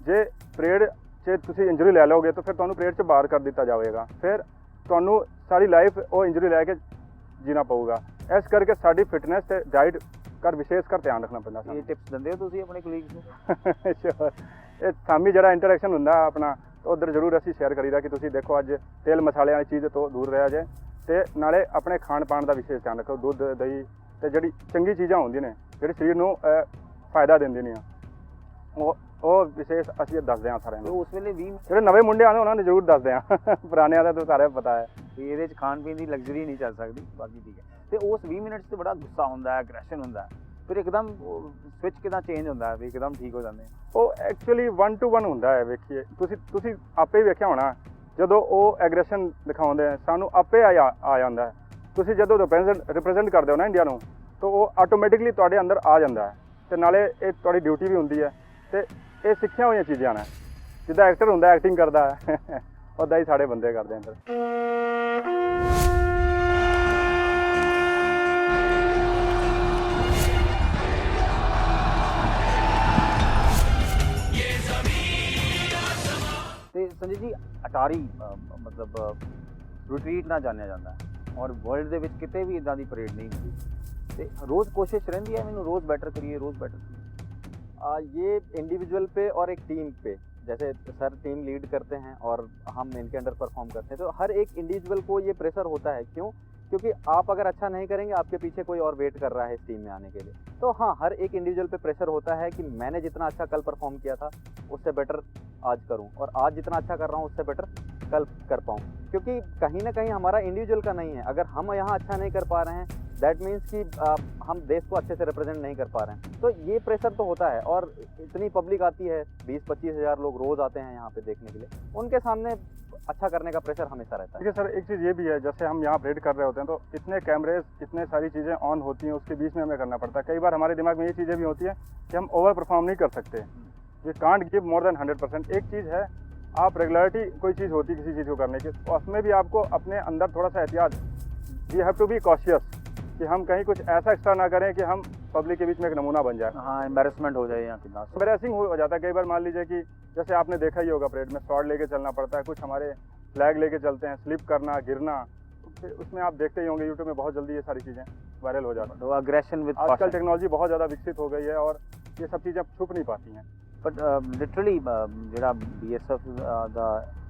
ਜੇ ਪਰੇਡ 'ਚ ਤੁਸੀਂ ਇੰਜਰੀ ਲੈ ਲਓਗੇ ਤਾਂ ਫਿਰ ਤੁਹਾਨੂੰ ਪਰੇਡ 'ਚ ਬਾਹਰ ਕਰ ਦਿੱਤਾ ਜਾਵੇਗਾ, ਫਿਰ ਤੁਹਾਨੂੰ ਸਾਰੀ ਲਾਈਫ ਉਹ ਇੰਜਰੀ ਲੈ ਕੇ ਜੀਣਾ ਪਊਗਾ। ਇਸ ਕਰਕੇ ਸਾਡੀ ਫਿਟਨੈਸ ਤੇ ਡਾਈਟ ਕਰ ਵਿਸ਼ੇਸ਼ ਕਰ ਧਿਆਨ ਰੱਖਣਾ ਪੈਂਦਾ। ਇਹ ਟਿਪਸ ਦਿੰਦੇ ਹੋ ਤੁਸੀਂ ਆਪਣੇ ਕੋਲੀਗਸ ਨੂੰ? ਸ਼ੋਰ, ਇਹ ਸ਼ਾਮੀ ਜਿਹੜਾ ਇੰਟਰੈਕਸ਼ਨ ਹੁੰਦਾ ਆਪਣਾ, ਉੱਧਰ ਜ਼ਰੂਰ ਅਸੀਂ ਸ਼ੇਅਰ ਕਰੀਦਾ ਕਿ ਤੁਸੀਂ ਦੇਖੋ ਅੱਜ ਤੇਲ ਮਸਾਲੇ ਵਾਲੀ ਚੀਜ਼ ਤੋਂ ਦੂਰ ਰਿਹਾ ਜੇ, ਤੇ ਨਾਲੇ ਆਪਣੇ ਖਾਣ ਪਾਣ ਦਾ ਵਿਸ਼ੇਸ਼ ਧਿਆਨ ਰੱਖੋ। ਦੁੱਧ, ਦਹੀਂ ਤੇ ਜਿਹੜੀ ਚੰਗੀ ਚੀਜ਼ਾਂ ਹੁੰਦੀਆਂ ਨੇ ਜਿਹੜੇ ਸਰੀਰ ਨੂੰ ਫਾਇਦਾ ਦਿੰਦੀਆਂ ਨੇ, ਉਹ ਵਿਸ਼ੇਸ਼ ਅਸੀਂ ਦੱਸਦੇ ਹਾਂ ਸਾਰਿਆਂ ਨੂੰ। ਉਸ ਵੇਲੇ 20 ਜਿਹੜੇ ਨਵੇਂ ਮੁੰਡੇ ਆਉਂਦੇ ਉਹਨਾਂ ਨੂੰ ਜ਼ਰੂਰ ਦੱਸਦੇ ਹਾਂ, ਪੁਰਾਣਿਆਂ ਦਾ ਤਾਂ ਸਾਰਿਆਂ ਨੂੰ ਪਤਾ ਹੈ ਵੀ ਇਹਦੇ 'ਚ ਖਾਣ ਪੀਣ ਦੀ ਲਗਜ਼ਰੀ ਨਹੀਂ ਚੱਲ ਸਕਦੀ, ਬਾਕੀ ਠੀਕ ਹੈ। ਤੇ ਉਸ 20 ਮਿੰਟਸ 'ਤੇ ਬੜਾ ਗੁੱਸਾ ਹੁੰਦਾ ਹੈ, ਐਗਰੈਸ਼ਨ ਹੁੰਦਾ ਹੈ, ਫਿਰ ਇੱਕਦਮ ਸਵਿਚ ਕਿੱਦਾਂ ਚੇਂਜ ਹੁੰਦਾ ਹੈ ਵੀ ਇੱਕਦਮ ਠੀਕ ਹੋ ਜਾਂਦੇ? ਉਹ ਐਕਚੁਅਲੀ 1 to 1 ਹੁੰਦਾ ਹੈ। ਵੇਖੀਏ ਤੁਸੀਂ ਆਪੇ ਵੇਖਿਆ ਹੋਣਾ, ਜਦੋਂ ਉਹ ਐਗਰੈਸ਼ਨ ਦਿਖਾਉਂਦੇ ਸਾਨੂੰ ਆਪੇ ਆ ਜਾਂਦਾ ਹੈ। ਤੁਸੀਂ ਜਦੋਂ ਰਿਪਰੈਜ਼ੈਂਟ ਕਰਦੇ ਹੋ ਨਾ ਇੰਡੀਆ ਨੂੰ, ਤਾਂ ਉਹ ਆਟੋਮੈਟਿਕਲੀ ਤੁਹਾਡੇ ਅੰਦਰ ਆ ਜਾਂਦਾ ਹੈ, ਤੇ ਨਾਲੇ ਇਹ ਤੁਹਾਡੀ ਡਿਊਟੀ ਵੀ ਹੁੰਦੀ ਹੈ, ਤੇ ਇਹ ਸਿੱਖੀਆਂ ਹੋਈਆਂ ਚੀਜ਼ਾਂ ਨੇ। ਜਿੱਦਾਂ ਐਕਟਰ ਹੁੰਦਾ ਐਕਟਿੰਗ ਕਰਦਾ ਹੈ, ਉੱਦਾਂ ਹੀ ਸਾਡੇ ਬੰਦੇ ਕਰਦੇ ਅੰਦਰ। ਤੇ ਸੰਜੇ ਜੀ, ਅਟਾਰੀ ਮਤਲਬ ਰਿਟਰੀਟ ਨਾ ਜਾਣਿਆ ਜਾਂਦਾ ਔਰ ਵਰਲਡ ਦੇ ਵਿੱਚ ਕਿਤੇ ਵੀ ਇਦਾਂ ਦੀ ਪਰੇਡ ਨਹੀਂ ਹੁੰਦੀ, ਤੇ ਰੋਜ਼ ਕੋਸ਼ਿਸ਼ ਰਹਿੰਦੀ ਹੈ ਮੈਨੂੰ ਰੋਜ਼ ਬੈਟਰ ਕਰੀਏ, ਰੋਜ਼ ਬੈਟਰ ਕਰੀਏ। ये इंडिविजुअल पे और एक टीम पे, जैसे सर टीम लीड करते हैं और हम इनके अंडर परफॉर्म करते हैं, तो हर एक इंडिविजुअल को ये प्रेशर होता है। क्यों? क्योंकि आप अगर अच्छा नहीं करेंगे, आपके पीछे कोई और वेट कर रहा है इस टीम में आने के लिए। तो हाँ, हर एक इंडिविजुअल पे प्रेशर होता है कि मैंने जितना अच्छा कल परफॉर्म किया था उससे बेटर आज करूं, और आज जितना अच्छा कर रहा हूं उससे बेटर कल कर पाऊं, क्योंकि कहीं ना कहीं हमारा इंडिविजुअल का नहीं है। अगर हम यहाँ अच्छा नहीं कर पा रहे हैं, दैट मीन्स कि हम देश को अच्छे से रिप्रेजेंट नहीं कर पा रहे हैं। तो ये प्रेशर तो होता है, और इतनी पब्लिक आती है, 20-25 हज़ार लोग रोज़ आते हैं यहाँ पे देखने के लिए, उनके सामने अच्छा करने का प्रेशर हमेशा रहता है। ठीक है सर, एक चीज़ ये भी है, जैसे हम यहाँ परेड कर रहे होते हैं तो इतने कैमरेज, इतने सारी चीज़ें ऑन होती हैं, उसके बीच में हमें करना पड़ता है। कई बार हमारे दिमाग में ये चीज़ें भी होती हैं कि हम ओवर परफॉर्म नहीं कर सकते, we can't give more than 100%। एक चीज़ है, आप रेगुलरिटी कोई चीज़ होती है किसी चीज़ को करने की, तो उसमें भी आपको अपने अंदर थोड़ा सा एहतियात, we have to be cautious कि हम कहीं कुछ ऐसा एक्स्ट्रा ना करें कि हम पब्लिक के बीच में एक नमूना बन जाए। हाँ, एम्बेरसमेंट हो जाए यहाँ कितना। एम्बेरसिंग हो जाता है कई बार। मान लीजिए कि जैसे आपने देखा ही होगा परेड में स्वॉर्ड लेके चलना पड़ता है, कुछ हमारे फ्लैग लेके चलते हैं, स्लिप करना, गिरना, फिर उसमें आप देखते ही होंगे यूट्यूब में बहुत जल्दी ये सारी चीज़ें वायरल हो जाती हैं। तो अग्रेशन विद आजकल टेक्नोलॉजी बहुत ज़्यादा विकसित हो गई है और ये सब चीज़ें अब छुप नहीं पाती हैं। बट लिटरली ਜਿਹੜਾ BSF ਦਾ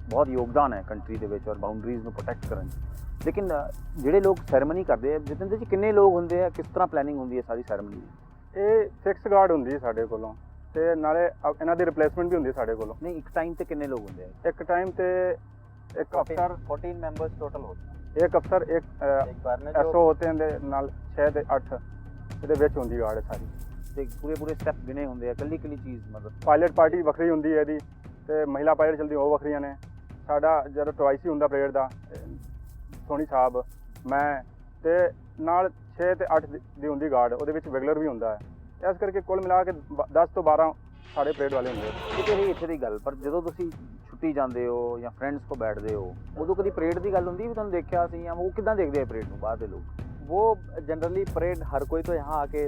ਬਹੁਤ ਯੋਗਦਾਨ ਹੈ ਕੰਟਰੀ ਦੇ ਵਿੱਚ ਔਰ ਬਾਉਂਡਰੀਜ਼ ਨੂੰ ਪ੍ਰੋਟੈਕਟ ਕਰਨ 'ਚ। ਲੇਕਿਨ ਜਿਹੜੇ ਲੋਕ ਸੈਰੇਮਨੀ ਕਰਦੇ ਆ, ਜਿਤਨੇ ਜੀ ਕਿੰਨੇ ਲੋਕ ਹੁੰਦੇ ਆ, ਕਿਸ ਤਰ੍ਹਾਂ ਪਲੈਨਿੰਗ ਹੁੰਦੀ ਹੈ ਸਾਰੀ ਸੈਰੇਮਨੀ ਦੀ? ਇਹ ਫਿਕਸ ਗਾਰਡ ਹੁੰਦੀ ਹੈ ਸਾਡੇ ਕੋਲੋਂ, ਤੇ ਨਾਲੇ ਇਹਨਾਂ ਦੀ ਰਿਪਲੇਸਮੈਂਟ ਵੀ ਹੁੰਦੀ ਹੈ ਸਾਡੇ ਕੋਲੋਂ। ਨਹੀਂ, ਇੱਕ ਟਾਈਮ ਤੇ ਕਿੰਨੇ ਲੋਕ ਹੁੰਦੇ ਆ? ਇੱਕ ਟਾਈਮ ਤੇ ਇੱਕ ਅਫਸਰ, 14 मेंबर्स टोटल होते हैं ਇੱਕ ਅਫਸਰ, ਇੱਕ एक बार में। ਐਸਓ ਹੋਤੇ हैं ਦੇ ਨਾਲ 6 ਤੇ 8 ਇਹਦੇ ਵਿੱਚ ਹੁੰਦੀ ਗਾਰਡ ਸਾਰੀ। ਤੇ ਪੂਰੇ ਸਟੈਪ ਗਿਣੇ ਹੁੰਦੇ ਆ, ਕੱਲੀ ਚੀਜ਼ ਮਤਲਬ? ਪਾਇਲਟ ਪਾਰਟੀ ਵੱਖਰੀ ਹੁੰਦੀ ਹੈ ਇਹਦੀ, ਤੇ ਮਹਿਲਾ ਪਾਇਲਟ ਚਲਦੀ ਉਹ ਵੱਖਰੀਆਂ ਨੇ। ਸਾਡਾ ਜਦੋਂ ਟਵਾਈਸ ਹੀ ਹੁੰਦਾ ਪਰੇਡ ਦਾ, ਸੋਨੀ ਸਾਹਿਬ, ਮੈਂ ਤੇ ਨਾਲ 6 ਤੇ 8 ਦੀ ਹੁੰਦੀ ਗਾਰਡ, ਉਹਦੇ ਵਿੱਚ ਰੈਗੂਲਰ ਵੀ ਹੁੰਦਾ ਹੈ। ਇਸ ਕਰਕੇ ਕੁੱਲ ਮਿਲਾ ਕੇ 10 ਤੋਂ 12 ਸਾਡੇ ਪਰੇਡ ਵਾਲੇ ਹੁੰਦੇ ਆ। ਕਿਤੇ ਨਹੀਂ ਇੱਥੇ ਦੀ ਗੱਲ, ਪਰ ਜਦੋਂ ਤੁਸੀਂ ਛੁੱਟੀ ਜਾਂਦੇ ਹੋ ਜਾਂ ਫਰੈਂਡਸ ਕੋ ਬੈਠਦੇ ਹੋ, ਉਦੋਂ ਕਦੀ ਪਰੇਡ ਦੀ ਗੱਲ ਹੁੰਦੀ ਵੀ ਤੁਹਾਨੂੰ ਦੇਖਿਆ ਸੀ, ਜਾਂ ਉਹ ਕਿੱਦਾਂ ਦੇਖਦੇ ਆ ਪਰੇਡ ਨੂੰ ਬਾਹਰ ਦੇ ਲੋਕ? वो जनरली परेड हर कोई तो यहाँ आके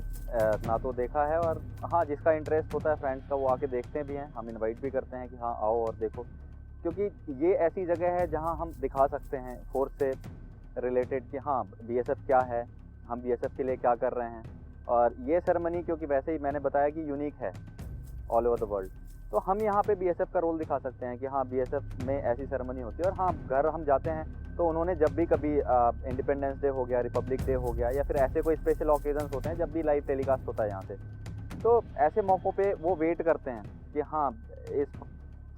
ना तो देखा है, और हाँ जिसका इंटरेस्ट होता है फ्रेंड्स का वो आके देखते भी हैं, हम इनवाइट भी करते हैं कि हाँ आओ और देखो, क्योंकि ये ऐसी जगह है जहाँ हम दिखा सकते हैं फोर्स से रिलेटेड कि हाँ BSF क्या है, हम BSF के लिए क्या कर रहे हैं। और ये सेरेमनी क्योंकि वैसे ही मैंने बताया कि यूनिक है ऑल ओवर द वर्ल्ड, तो हम यहाँ पे BSF का रोल दिखा सकते हैं कि हाँ BSF में ऐसी सेरेमनी होती है। और हाँ, घर हम जाते हैं तो उन्होंने जब भी कभी इंडिपेंडेंस डे हो गया, रिपब्लिक डे हो गया, या फिर ऐसे कोई स्पेशल ओकेजन्स होते हैं जब भी लाइव टेलीकास्ट होता है यहाँ से, तो ऐसे मौक़ों पे वो वेट करते हैं कि हाँ इस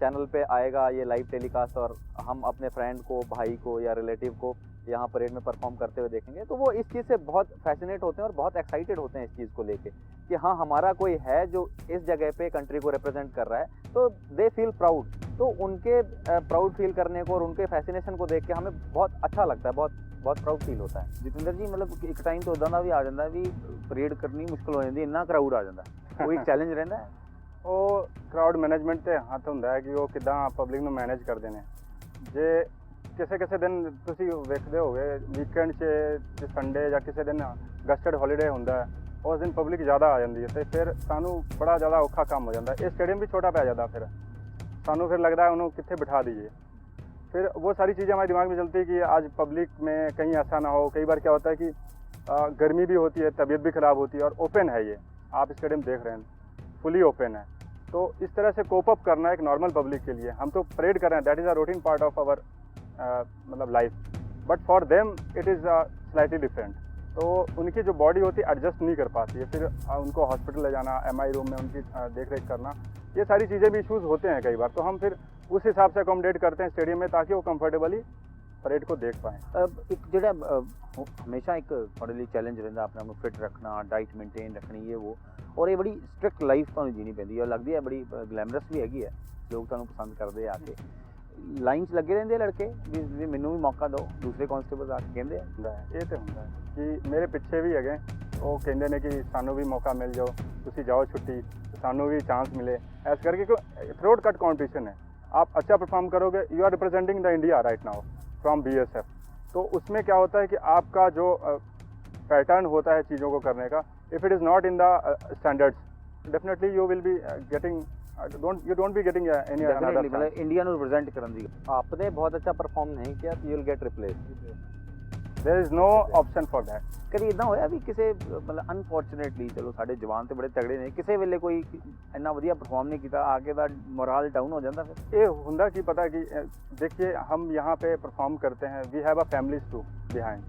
चैनल पे आएगा ये लाइव टेलीकास्ट और हम अपने फ्रेंड को, भाई को या रिलेटिव को यहाँ परेड में परफॉर्म करते हुए देखेंगे। तो वो इस चीज़ से बहुत फैसिनेट होते हैं और बहुत एक्साइटेड होते हैं इस चीज़ को लेके कि हाँ हमारा कोई है जो इस जगह पे कंट्री को रिप्रेजेंट कर रहा है, तो दे फील प्राउड। तो उनके प्राउड फील करने को और उनके फैसिनेशन को देख के हमें बहुत अच्छा लगता है, बहुत प्राउड फील होता है। ਜਤਿੰਦਰ ਜੀ, ਮਤਲਬ ਇੱਕ ਟਾਈਮ ਤੋਂ ਉਦਾਂ ਦਾ ਵੀ ਆ ਜਾਂਦਾ ਵੀ ਪਰੇਡ ਕਰਨੀ ਮੁਸ਼ਕਲ ਹੋ ਜਾਂਦੀ, ਇੰਨਾ ਕਰਾਊਡ ਆ ਜਾਂਦਾ, ਕੋਈ ਚੈਲੰਜ ਰਹਿੰਦਾ ਹੈ? ਉਹ ਕਰਾਊਡ ਮੈਨੇਜਮੈਂਟ ਤੇ ਹੱਥ ਹੁੰਦਾ ਹੈ ਕਿ ਉਹ ਕਿੱਦਾਂ ਪਬਲਿਕ ਨੂੰ ਮੈਨੇਜ ਕਰਦੇ ਨੇ। ਜੇ ਕਿਸੇ ਦਿਨ ਤੁਸੀਂ ਵੇਖਦੇ ਹੋਗੇ ਵੀਕਐਂਡ 'ਚ ਸੰਡੇ ਜਾਂ ਕਿਸੇ ਦਿਨ ਗਸਟਡ ਹੌਲੀਡੇ ਹੁੰਦਾ ਹੈ, ਉਸ ਦਿਨ ਪਬਲਿਕ ਜ਼ਿਆਦਾ ਆ ਜਾਂਦੀ ਹੈ, ਤੇ ਫਿਰ ਸਾਨੂੰ ਬੜਾ ਜ਼ਿਆਦਾ ਔਖਾ ਕੰਮ ਹੋ ਜਾਂਦਾ। ਇਹ ਸਟੇਡੀਅਮ ਵੀ ਛੋਟਾ ਪੈ ਜਾਂਦਾ, ਫਿਰ ਸਾਨੂੰ ਫਿਰ लगता है ਉਹਨੂੰ कितने बिठा दीजिए। फिर वो सारी चीज़ें हमारे दिमाग में चलती है कि आज पब्लिक में कहीं ऐसा ना हो। कई बार क्या होता है कि गर्मी भी होती है, तबीयत भी ख़राब होती है, और ओपन है ये, आप स्टेडियम देख रहे हैं फुली ओपन है। तो इस तरह से कोप अप करना एक नॉर्मल पब्लिक के लिए, हम तो परेड कर रहे हैं, that is a routine part of our मतलब life, but for them it is slightly different. तो उनकी जो बॉडी होती है एडजस्ट नहीं कर पाती है, फिर उनको हॉस्पिटल ले जाना, MI रूम में उनकी देख रेख करना, ये सारी चीज़ें भी इश्यूज़ होते हैं कई बार। तो हम फिर उस हिसाब से अकोमोडेट करते हैं स्टेडियम में ताकि वो कंफर्टेबली परेड को देख पाएँ। ਇੱਕ ਜਿਹੜਾ ਹਮੇਸ਼ਾ ਇੱਕ ਤੁਹਾਡੇ ਲਈ ਚੈਲੰਜ ਰਹਿੰਦਾ ਆਪਣੇ ਆਪ ਨੂੰ ਫਿਟ ਰੱਖਣਾ, ਡਾਈਟ ਮੇਨਟੇਨ ਰੱਖਣੀ, ਇਹ ਉਹ, ਔਰ ਇਹ ਬੜੀ ਸਟ੍ਰਿਕਟ ਲਾਈਫ ਤੁਹਾਨੂੰ ਜੀਣੀ ਪੈਂਦੀ ਹੈ, ਲੱਗਦੀ ਹੈ ਬੜੀ ਗਲੈਮਰਸ ਵੀ ਹੈਗੀ ਹੈ, ਲੋਕ ਤੁਹਾਨੂੰ ਪਸੰਦ ਕਰਦੇ ਆ ਕੇ। ਲਾਈਨ 'ਚ ਲੱਗੇ ਰਹਿੰਦੇ ਲੜਕੇ ਵੀ ਮੈਨੂੰ ਵੀ ਮੌਕਾ ਦਿਓ, ਦੂਸਰੇ ਕਾਂਸਟੇਬਲ ਆ ਕੇ ਕਹਿੰਦੇ ਆ? ਇਹ ਤੇ ਹੁੰਦਾ ਕਿ ਮੇਰੇ ਪਿੱਛੇ ਵੀ ਹੈਗੇ, ਉਹ ਕਹਿੰਦੇ ਨੇ ਕਿ ਸਾਨੂੰ ਵੀ ਮੌਕਾ ਮਿਲ ਜਾਓ, ਤੁਸੀਂ ਜਾਓ ਛੁੱਟੀ, ਸਾਨੂੰ भी चांस मिले। ऐसा करके क्यों थ्रोट कट कॉम्पिटिशन है, आप अच्छा परफॉर्म करोगे, you are representing the India right now from BSF। तो उसमें क्या होता है कि आपका जो पैटर्न होता है चीज़ों को करने का, if it is not in the standards, definitely you will be getting you don't be getting any another chance। मतलब इंडिया ਨੂੰ ਰਿਪਰੈਜ਼ੈਂਟ ਕਰਨ ਦੀ आपने बहुत अच्छा परफॉर्म नहीं किया तो you will get replaced, there is no option for that। ਕਦੀ ਇਦਾਂ ਹੋਇਆ ਵੀ ਕਿਸੇ ਮਤਲਬ ਅਨਫੋਰਚੂਨੇਟਲੀ, ਚਲੋ ਸਾਡੇ ਜਵਾਨ ਤੇ ਬੜੇ ਤਗੜੇ ਨੇ, ਕਿਸੇ ਵੇਲੇ ਕੋਈ ਇੰਨਾ ਵਧੀਆ ਪਰਫਾਰਮ ਨਹੀਂ ਕੀਤਾ, ਆ ਕੇ ਦਾ ਮੋਰਲ डाउन हो जाता? फिर ये ਹੁੰਦਾ कि पता कि देखिए हम यहाँ पे परफॉर्म करते हैं, we have a families to behind,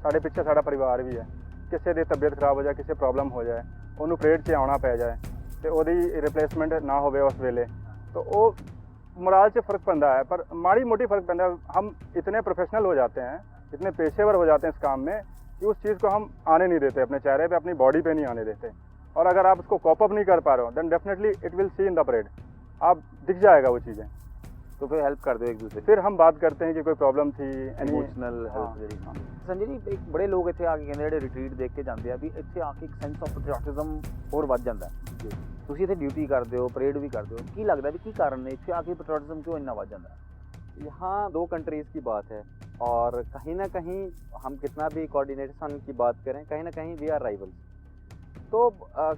साढ़े पिछे साड़ा परिवार भी है, किसी की तबीयत खराब हो जाए, किसी प्रॉब्लम हो जाए, उन्होंने परेड 'ਚ आना पै जाए, तो ਉਹਦੀ रिप्लेसमेंट ना होवे उस वेले, तो वो मोराल से फ़र्क पैंदा है, पर माड़ी मोटी फ़र्क पैंदा है। हम इतने प्रोफेशनल हो जाते हैं, इतने पेशेवर हो जाते हैं इस काम में कि उस चीज़ को हम आने नहीं देते, अपने चेहरे पे, अपनी बॉडी पे नहीं आने देते। और अगर आप उसको कॉप अप नहीं कर पा रहे हो, then definitely it will see in the parade, आप दिख जाएगा वो चीज़ें। तो फिर हेल्प कर दो एक दूसरे फिर हम बात करते हैं कि कोई प्रॉब्लम थी, एनी इमोशनल हेल्प ਜਿਹੜੀ ਸੰਜੇ ਜੀ ਇੱਕ ਬੜੇ ਲੋਕ ਇੱਥੇ ਆ ਕੇ ਕਹਿੰਦੇ ਜਿਹੜੇ ਰਿਟਰੀਟ ਦੇਖ ਕੇ ਜਾਂਦੇ ਆ ਵੀ ਇੱਥੇ ਆ ਕੇ ਇੱਕ ਸੈਂਸ ਆਫ ਪੈਟਰੀਓਟਿਜ਼ਮ ਹੋਰ ਵੱਧ ਜਾਂਦਾ ਹੈ। ਤੁਸੀਂ ਇੱਥੇ ਡਿਊਟੀ ਕਰਦੇ ਹੋ, ਪਰੇਡ ਵੀ ਕਰਦੇ ਹੋ, ਕੀ ਲੱਗਦਾ ਵੀ ਕੀ ਕਾਰਨ ਨੇ ਇੱਥੇ ਆ ਕੇ ਪੈਟਰੀਓਟਿਜ਼ਮ क्यों ਇੰਨਾ ਵੱਧ ਜਾਂਦਾ है? यहाँ 2 कंट्रीज़ की बात है और कहीं ना कहीं हम कितना भी कोऑर्डिनेशन की बात करें, कहीं ना कहीं वी आर राइवल्स। तो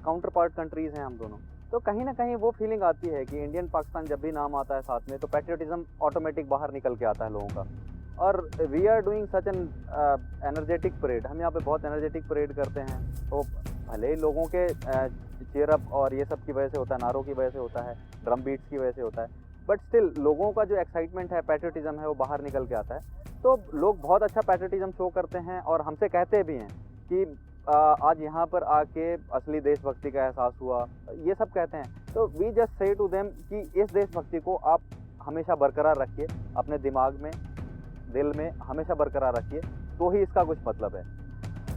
काउंटर पार्ट कंट्रीज़ हैं हम दोनों, तो कहीं ना कहीं वो फीलिंग आती है कि इंडियन पाकिस्तान जब भी नाम आता है साथ में तो पैट्रियटिज़म ऑटोमेटिक बाहर निकल के आता है लोगों का। और we are doing such an energetic parade, हम यहाँ पे बहुत एनर्जेटिक परेड करते हैं। तो भले ही लोगों के चीयर अप और ये सब की वजह से होता है, नारों की वजह से होता है, ड्रम बीट्स की वजह से होता है, बट स्टिल लोगों का जो एक्साइटमेंट है, पैट्रियटिज़म है, वो बाहर निकल के आता है। तो लोग बहुत अच्छा पैट्रियटिज़म शो करते हैं और हमसे कहते भी हैं कि आज यहाँ पर आके असली देशभक्ति का एहसास हुआ, ये सब कहते हैं। तो we just say to them कि इस देशभक्ति को आप हमेशा बरकरार रखिए, अपने दिमाग में, दिल में हमेशा बरकरार रखिए, तो ही इसका कुछ मतलब है।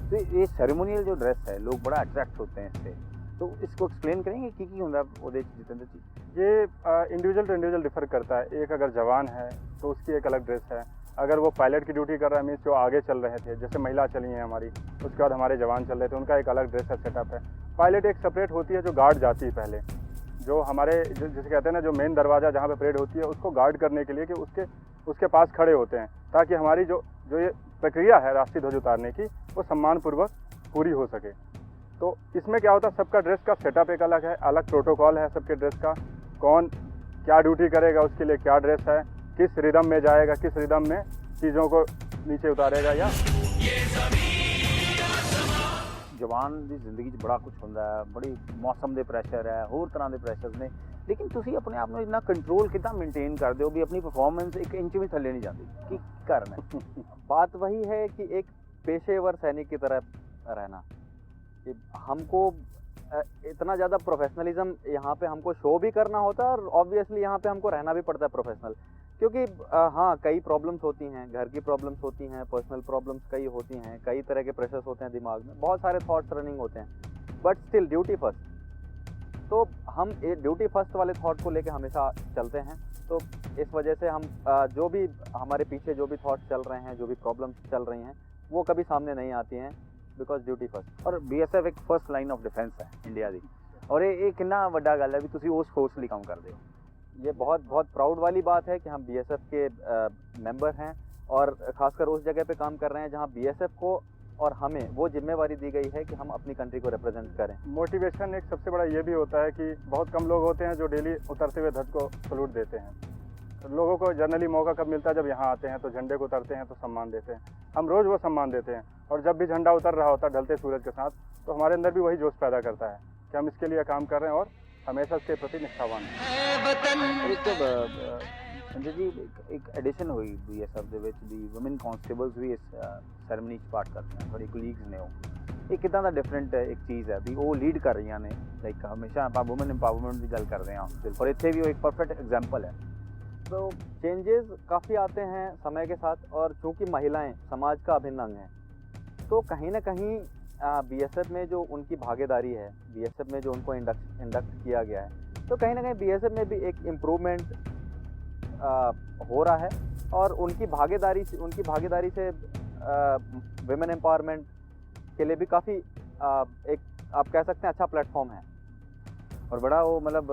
तो ये सेरेमोनियल जो ड्रेस है, लोग बड़ा अट्रैक्ट होते हैं इससे, तो इसको एक्सप्लेन करेंगे की होता है जितेंद्र जी? ये इंडिविजुअल टू इंडिविजुअल डिफर करता है। एक अगर जवान है तो उसकी एक अलग ड्रेस है, अगर वो पायलट की ड्यूटी कर रहा है, मीन्स जो आगे चल रहे थे, जैसे महिला चली हैं हमारी, उसके बाद हमारे जवान चल रहे थे, उनका एक अलग ड्रेस है, सेटअप है। पायलट एक सेपरेट होती है जो गार्ड जाती है पहले, जो हमारे जिसे कहते हैं ना, जो मेन दरवाज़ा जहाँ पे परेड होती है उसको गार्ड करने के लिए कि उसके पास खड़े होते हैं, ताकि हमारी जो ये प्रक्रिया है राष्ट्रीय ध्वज उतारने की, वो सम्मानपूर्वक पूरी हो सके। तो इसमें क्या होता है, सबका ड्रेस का सेटअप एक अलग है, अलग प्रोटोकॉल है सबके ड्रेस का, कौन क्या ड्यूटी करेगा, उसके लिए क्या ड्रेस है, किस रिदम में जाएगा, किस रिदम में चीज़ों को नीचे उतारेगा। या जवान की जिंदगी बड़ा कुछ होंदा है, बड़ी मौसम के प्रैशर है, होर तरह के प्रैशर ने, लेकिन तुसी अपने आप को इतना कंट्रोल कितना मेनटेन करते हो भी अपनी परफॉर्मेंस एक इंच भी थले नहीं जाती, की कारण है? बात वही है कि एक पेशेवर सैनिक की तरह रहना, कि हमको इतना ज़्यादा प्रोफेशनलिज्म यहाँ पे हमको शो भी करना होता है और ऑब्वियसली यहाँ पे हमको रहना भी पड़ता है प्रोफेशनल। क्योंकि हाँ, कई प्रॉब्लम्स होती हैं, घर की प्रॉब्लम्स होती हैं, पर्सनल प्रॉब्लम्स कई होती हैं, कई तरह के प्रेशर्स होते हैं दिमाग में, बहुत सारे थॉट्स रनिंग होते हैं, बट स्टिल ड्यूटी फर्स्ट। तो हम ड्यूटी फर्स्ट वाले थॉट को लेके हमेशा चलते हैं। तो इस वजह से हम जो भी हमारे पीछे जो भी थॉट्स चल रहे हैं, जो भी प्रॉब्लम्स चल रही हैं, वो कभी सामने नहीं आती हैं, बिकॉज ड्यूटी फर्स्ट। और BSF एक फर्स्ट लाइन ऑफ डिफेंस है इंडिया की, और ये कितना वड्डा गल है भी तुसी उस फोर्स लिए काम करते हो। ये बहुत बहुत प्राउड वाली बात है कि हम BSF के मेंबर हैं और ख़ासकर उस जगह पे काम कर रहे हैं जहां BSF को और हमें वो जिम्मेवारी दी गई है कि हम अपनी कंट्री को रिप्रेजेंट करें। मोटिवेशन एक सबसे बड़ा ये भी होता है कि बहुत कम लोग होते हैं जो डेली उतरते हुए ध्वज को सलूट देते हैं। तो लोगों को जनरली मौका कब मिलता है, जब यहाँ आते हैं तो झंडे को उतरते हैं तो सम्मान देते हैं। हम रोज़ वो सम्मान देते हैं, और जब भी झंडा उतर रहा होता है ढलते सूरज के साथ, तो हमारे अंदर भी वही जोश पैदा करता है कि हम इसके लिए काम कर रहे हैं और हमेशा इसके प्रति निष्ठावान हैं। संजय जी, एक एडिशन हुई BSF ਦੇ ਵਿੱਚ ਵੀ ਵੂਮਨ ਕਾਂਸਟੇਬਲਸ ਵੀ ਇਸ ਸੈਰੇਮਨੀ 'ਚ ਪਾਰਟ ਕਰਦੇ ਹਨ, ਤੁਹਾਡੇ ਕੋਲੀਗਸ ਨੇ ਉਹ। ਇਹ ਕਿੱਦਾਂ ਦਾ ਡਿਫਰੈਂਟ ਇੱਕ ਚੀਜ਼ ਹੈ ਵੀ ਉਹ ਲੀਡ ਕਰ ਰਹੀਆਂ ਨੇ, ਲਾਈਕ ਹਮੇਸ਼ਾ ਆਪਾਂ ਵੂਮਨ ਇੰਪਾਵਰਮੈਂਟ ਦੀ ਗੱਲ ਕਰਦੇ ਹਾਂ, और ਇੱਥੇ भी वो एक परफेक्ट एग्जाम्पल है। तो चेंजेस काफ़ी आते हैं समय के साथ, और चूँकि महिलाएं समाज का अभिन्न अंग हैं, तो कहीं ना कहीं BSF में जो उनकी भागीदारी है, BSF में जो उनको इंडक्ट किया गया है, तो कहीं ना कहीं BSF में भी एक इम्प्रूवमेंट हो रहा है, और उनकी भागीदारी से विमेन एम्पावरमेंट के लिए भी काफ़ी एक आप कह सकते हैं अच्छा प्लेटफॉर्म है। और बड़ा वो मतलब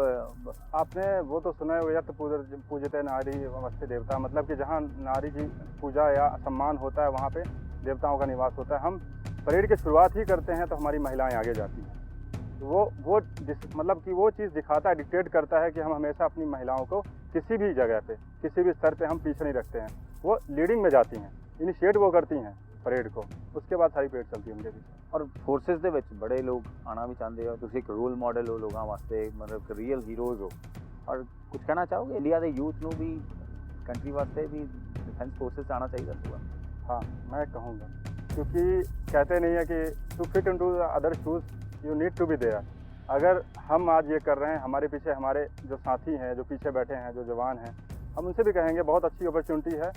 आपने वो तो सुना है, यत पूजते नारी वस्ते देवता, मतलब कि जहाँ नारी की पूजा या सम्मान होता है वहाँ पे देवताओं का निवास होता है। हम परेड की शुरुआत ही करते हैं तो हमारी महिलाएं आगे जाती हैं, तो वो मतलब कि वो चीज़ दिखाता है, डिक्टेट करता है कि हम हमेशा अपनी महिलाओं को किसी भी जगह पे, किसी भी स्तर पे हम पीछे नहीं रखते हैं। वो लीडिंग में जाती हैं, इनिशिएट वो करती हैं परेड को, उसके बाद सारी परेड चलती है उनके पीछे। और फोर्सेस ਦੇ ਵਿੱਚ बड़े लोग आना भी चाहते हो, ਤੁਸੀਂ एक रोल मॉडल हो लोगों वास्ते, मतलब रियल हीरोज हो, और कुछ कहना चाहोगे इंडिया के यूथ ਨੂੰ भी कंट्री वास्ते भी डिफेंस फोर्सेस आना चाहिए होगा? हाँ, मैं कहूँगा, क्योंकि कहते नहीं है कि to fit into the other shoes you need to be there. अगर हम आज ये कर रहे हैं, हमारे पीछे हमारे जो साथी हैं, जो पीछे बैठे हैं, जो जवान हैं, हम उनसे भी कहेंगे बहुत अच्छी अपॉर्चुनिटी है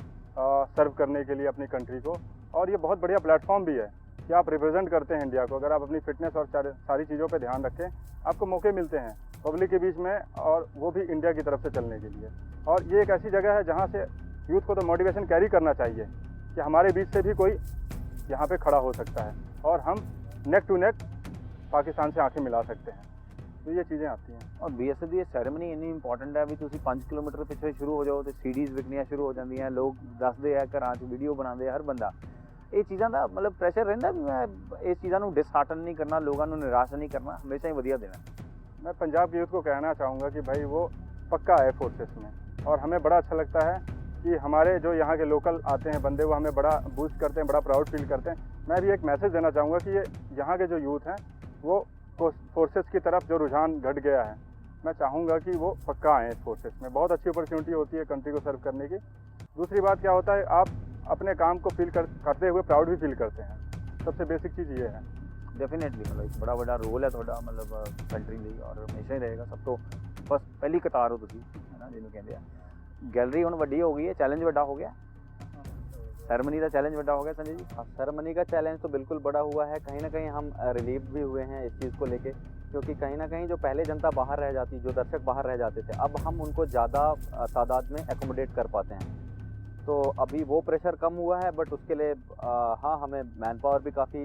सर्व करने के लिए अपनी कंट्री को। और ये बहुत बढ़िया प्लेटफॉर्म भी है कि आप रिप्रेजेंट करते हैं इंडिया को। अगर आप अपनी फिटनेस और सारी चीज़ों पे ध्यान रखें, आपको मौके मिलते हैं पब्लिक के बीच में, और वो भी इंडिया की तरफ से चलने के लिए। और ये एक ऐसी जगह है जहाँ से यूथ को तो मोटिवेशन कैरी करना चाहिए कि हमारे बीच से भी कोई यहाँ पे खड़ा हो सकता है और हम नेक टू नेक पाकिस्तान से आंखें मिला सकते हैं। तो ये चीज़ें आती हैं। और BSF ਦੀ ਸੈਰੇਮਨੀ ਇੰਨੀ ਇੰਪੋਰਟੈਂਟ ਹੈ ਵੀ ਤੁਸੀਂ 5 ਕਿਲੋਮੀਟਰ ਪਿੱਛੇ ਸ਼ੁਰੂ ਹੋ ਜਾਓ ਤੇ ਸੀਡੀਜ਼ ਵਿਕਣੀਆਂ ਸ਼ੁਰੂ ਹੋ ਜਾਂਦੀਆਂ, ਲੋਕ ਦੱਸਦੇ ਆ ਘਰਾਂ 'ਚ ਵੀਡੀਓ ਬਣਾਉਂਦੇ ਆ ਹਰ ਬੰਦਾ। ਇਹ ਚੀਜ਼ਾਂ ਦਾ ਮਤਲਬ ਪ੍ਰੈਸ਼ਰ ਰਹਿੰਦਾ ਵੀ ਮੈਂ ਇਸ ਚੀਜ਼ਾਂ ਨੂੰ ਡਿਸਹਾਰਟਨ ਨਹੀਂ ਕਰਨਾ, ਲੋਕਾਂ ਨੂੰ ਨਿਰਾਸ਼ ਨਹੀਂ ਕਰਨਾ, हमेशा ही ਵਧੀਆ देना। मैं पंजाब के यूथ को कहना चाहूँगा कि भाई वो पक्का है फोर्सेस में, और हमें बड़ा अच्छा लगता है कि हमारे जो यहाँ के लोकल आते हैं बंदे, वो हमें बड़ा बूस्ट करते हैं, बड़ा प्राउड फील करते हैं। मैं भी एक मैसेज देना चाहूँगा कि ये यहाँ के जो यूथ हैं वो फोर्सेस की तरफ जो रुझान घट गया है, मैं चाहूँगा कि वो पक्का आएँ इस फोर्सेस में। बहुत अच्छी अपॉर्चुनिटी होती है कंट्री को सर्व करने की। दूसरी बात क्या होता है, आप अपने काम को करते हुए प्राउड भी फील करते हैं। सबसे बेसिक चीज़ ये है। डेफिनेटली मतलब एक बड़ा बड़ा रोल है ਤੁਹਾਡਾ मतलब ਕੰਟਰੀ ਲਈ, ਔਰ ਹਮੇਸ਼ਾ ਹੀ ਰਹੇਗਾ। ਸਭ ਤੋਂ ਬਸ ਪਹਿਲੀ ਕਤਾਰ ਹੋ ਤੁਸੀਂ, ਹੈ ਨਾ, ਜਿਹਨੂੰ ਕਹਿੰਦੇ ਆ। ਗੈਲਰੀ ਹੁਣ ਵੱਡੀ ਹੋ ਗਈ ਹੈ, ਚੈलेंज ਵੱਡਾ ਹੋ ਗਿਆ, सेरेमनी का चैलेंज बड़ा हो गया संजय जी। सेरेमनी का चैलेंज तो बिल्कुल बड़ा हुआ है, कहीं ना कहीं हम रिलीव भी हुए हैं इस चीज़ को लेके, क्योंकि कहीं ना कहीं जो पहले जनता बाहर रह जाती, जो दर्शक बाहर रह जाते थे, अब हम उनको ज़्यादा तादाद में एकोमोडेट कर पाते हैं। तो अभी वो प्रेशर कम हुआ है, बट उसके लिए हाँ हमें मैन पावर भी काफ़ी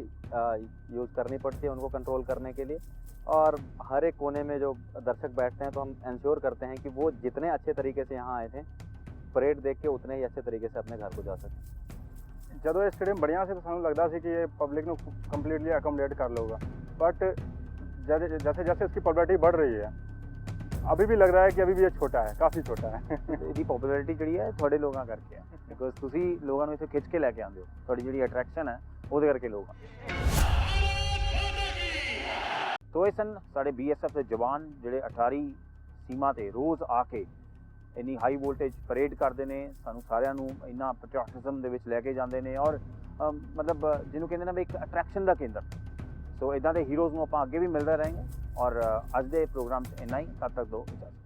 यूज़ करनी पड़ती है उनको कंट्रोल करने के लिए। और हर एक कोने में जो दर्शक बैठते हैं तो हम इंश्योर करते हैं कि वो जितने अच्छे तरीके से यहाँ आए थे, परेड देख के उतने ही अच्छे तरीके से अपने घर को जा सकें। ਜਦੋਂ ਇਹ ਸਟੇਡੀਅਮ ਬਣਿਆ ਸੀ ਤਾਂ ਸਾਨੂੰ ਲੱਗਦਾ ਸੀ ਕਿ ਇਹ ਪਬਲਿਕ ਨੂੰ ਕੰਪਲੀਟਲੀ ਅਕੋਮੋਡੇਟ ਕਰ ਲਊਗਾ, ਬਟ जैसे जैसे इसकी पॉपुलैरिटी बढ़ रही है, अभी भी लग रहा है कि अभी भी ये छोटा है, काफ़ी छोटा है। ਇਹਦੀ ਪੋਪੂਲੈਰਿਟੀ ਜਿਹੜੀ ਹੈ ਤੁਹਾਡੇ ਲੋਕਾਂ ਕਰਕੇ ਹੈ, ਬਿਕੋਜ਼ ਤੁਸੀਂ ਲੋਕਾਂ ਨੂੰ ਇੱਥੇ ਖਿੱਚ ਕੇ ਲੈ ਕੇ ਆਉਂਦੇ ਹੋ, ਤੁਹਾਡੀ ਜਿਹੜੀ ਅਟਰੈਕਸ਼ਨ ਹੈ ਉਹਦੇ ਕਰਕੇ ਲੋਕ ਆਉਂਦੇ। ਤੋ ਇਹ ਸਨ ਸਾਡੇ BSF ਦੇ ਜਵਾਨ ਜਿਹੜੇ ਅਟਾਰੀ ਸੀਮਾ ਤੇ ਰੋਜ਼ ਆ ਕੇ ਇੰਨੀ ਹਾਈ ਵੋਲਟੇਜ ਪਰੇਡ ਕਰਦੇ ਨੇ, ਸਾਨੂੰ ਸਾਰਿਆਂ ਨੂੰ ਇੰਨਾ ਪੈਟਰੀਓਟਿਜ਼ਮ ਦੇ ਵਿੱਚ ਲੈ ਕੇ ਜਾਂਦੇ ਨੇ, ਔਰ ਮਤਲਬ ਜਿਹਨੂੰ ਕਹਿੰਦੇ ਨੇ ਵੀ ਇੱਕ ਅਟਰੈਕਸ਼ਨ ਦਾ ਕੇਂਦਰ। ਸੋ ਇਦਾਂ ਦੇ ਹੀਰੋਜ਼ ਨੂੰ ਆਪਾਂ ਅੱਗੇ ਵੀ ਮਿਲਦੇ ਰਹਾਂਗੇ। ਔਰ ਅੱਜ ਦੇ ਪ੍ਰੋਗਰਾਮ 'ਚ ਇੰਨਾ ਹੀ, ਤਦ ਤੱਕ ਦਿਓ ਇਜਾਜ਼ਤ।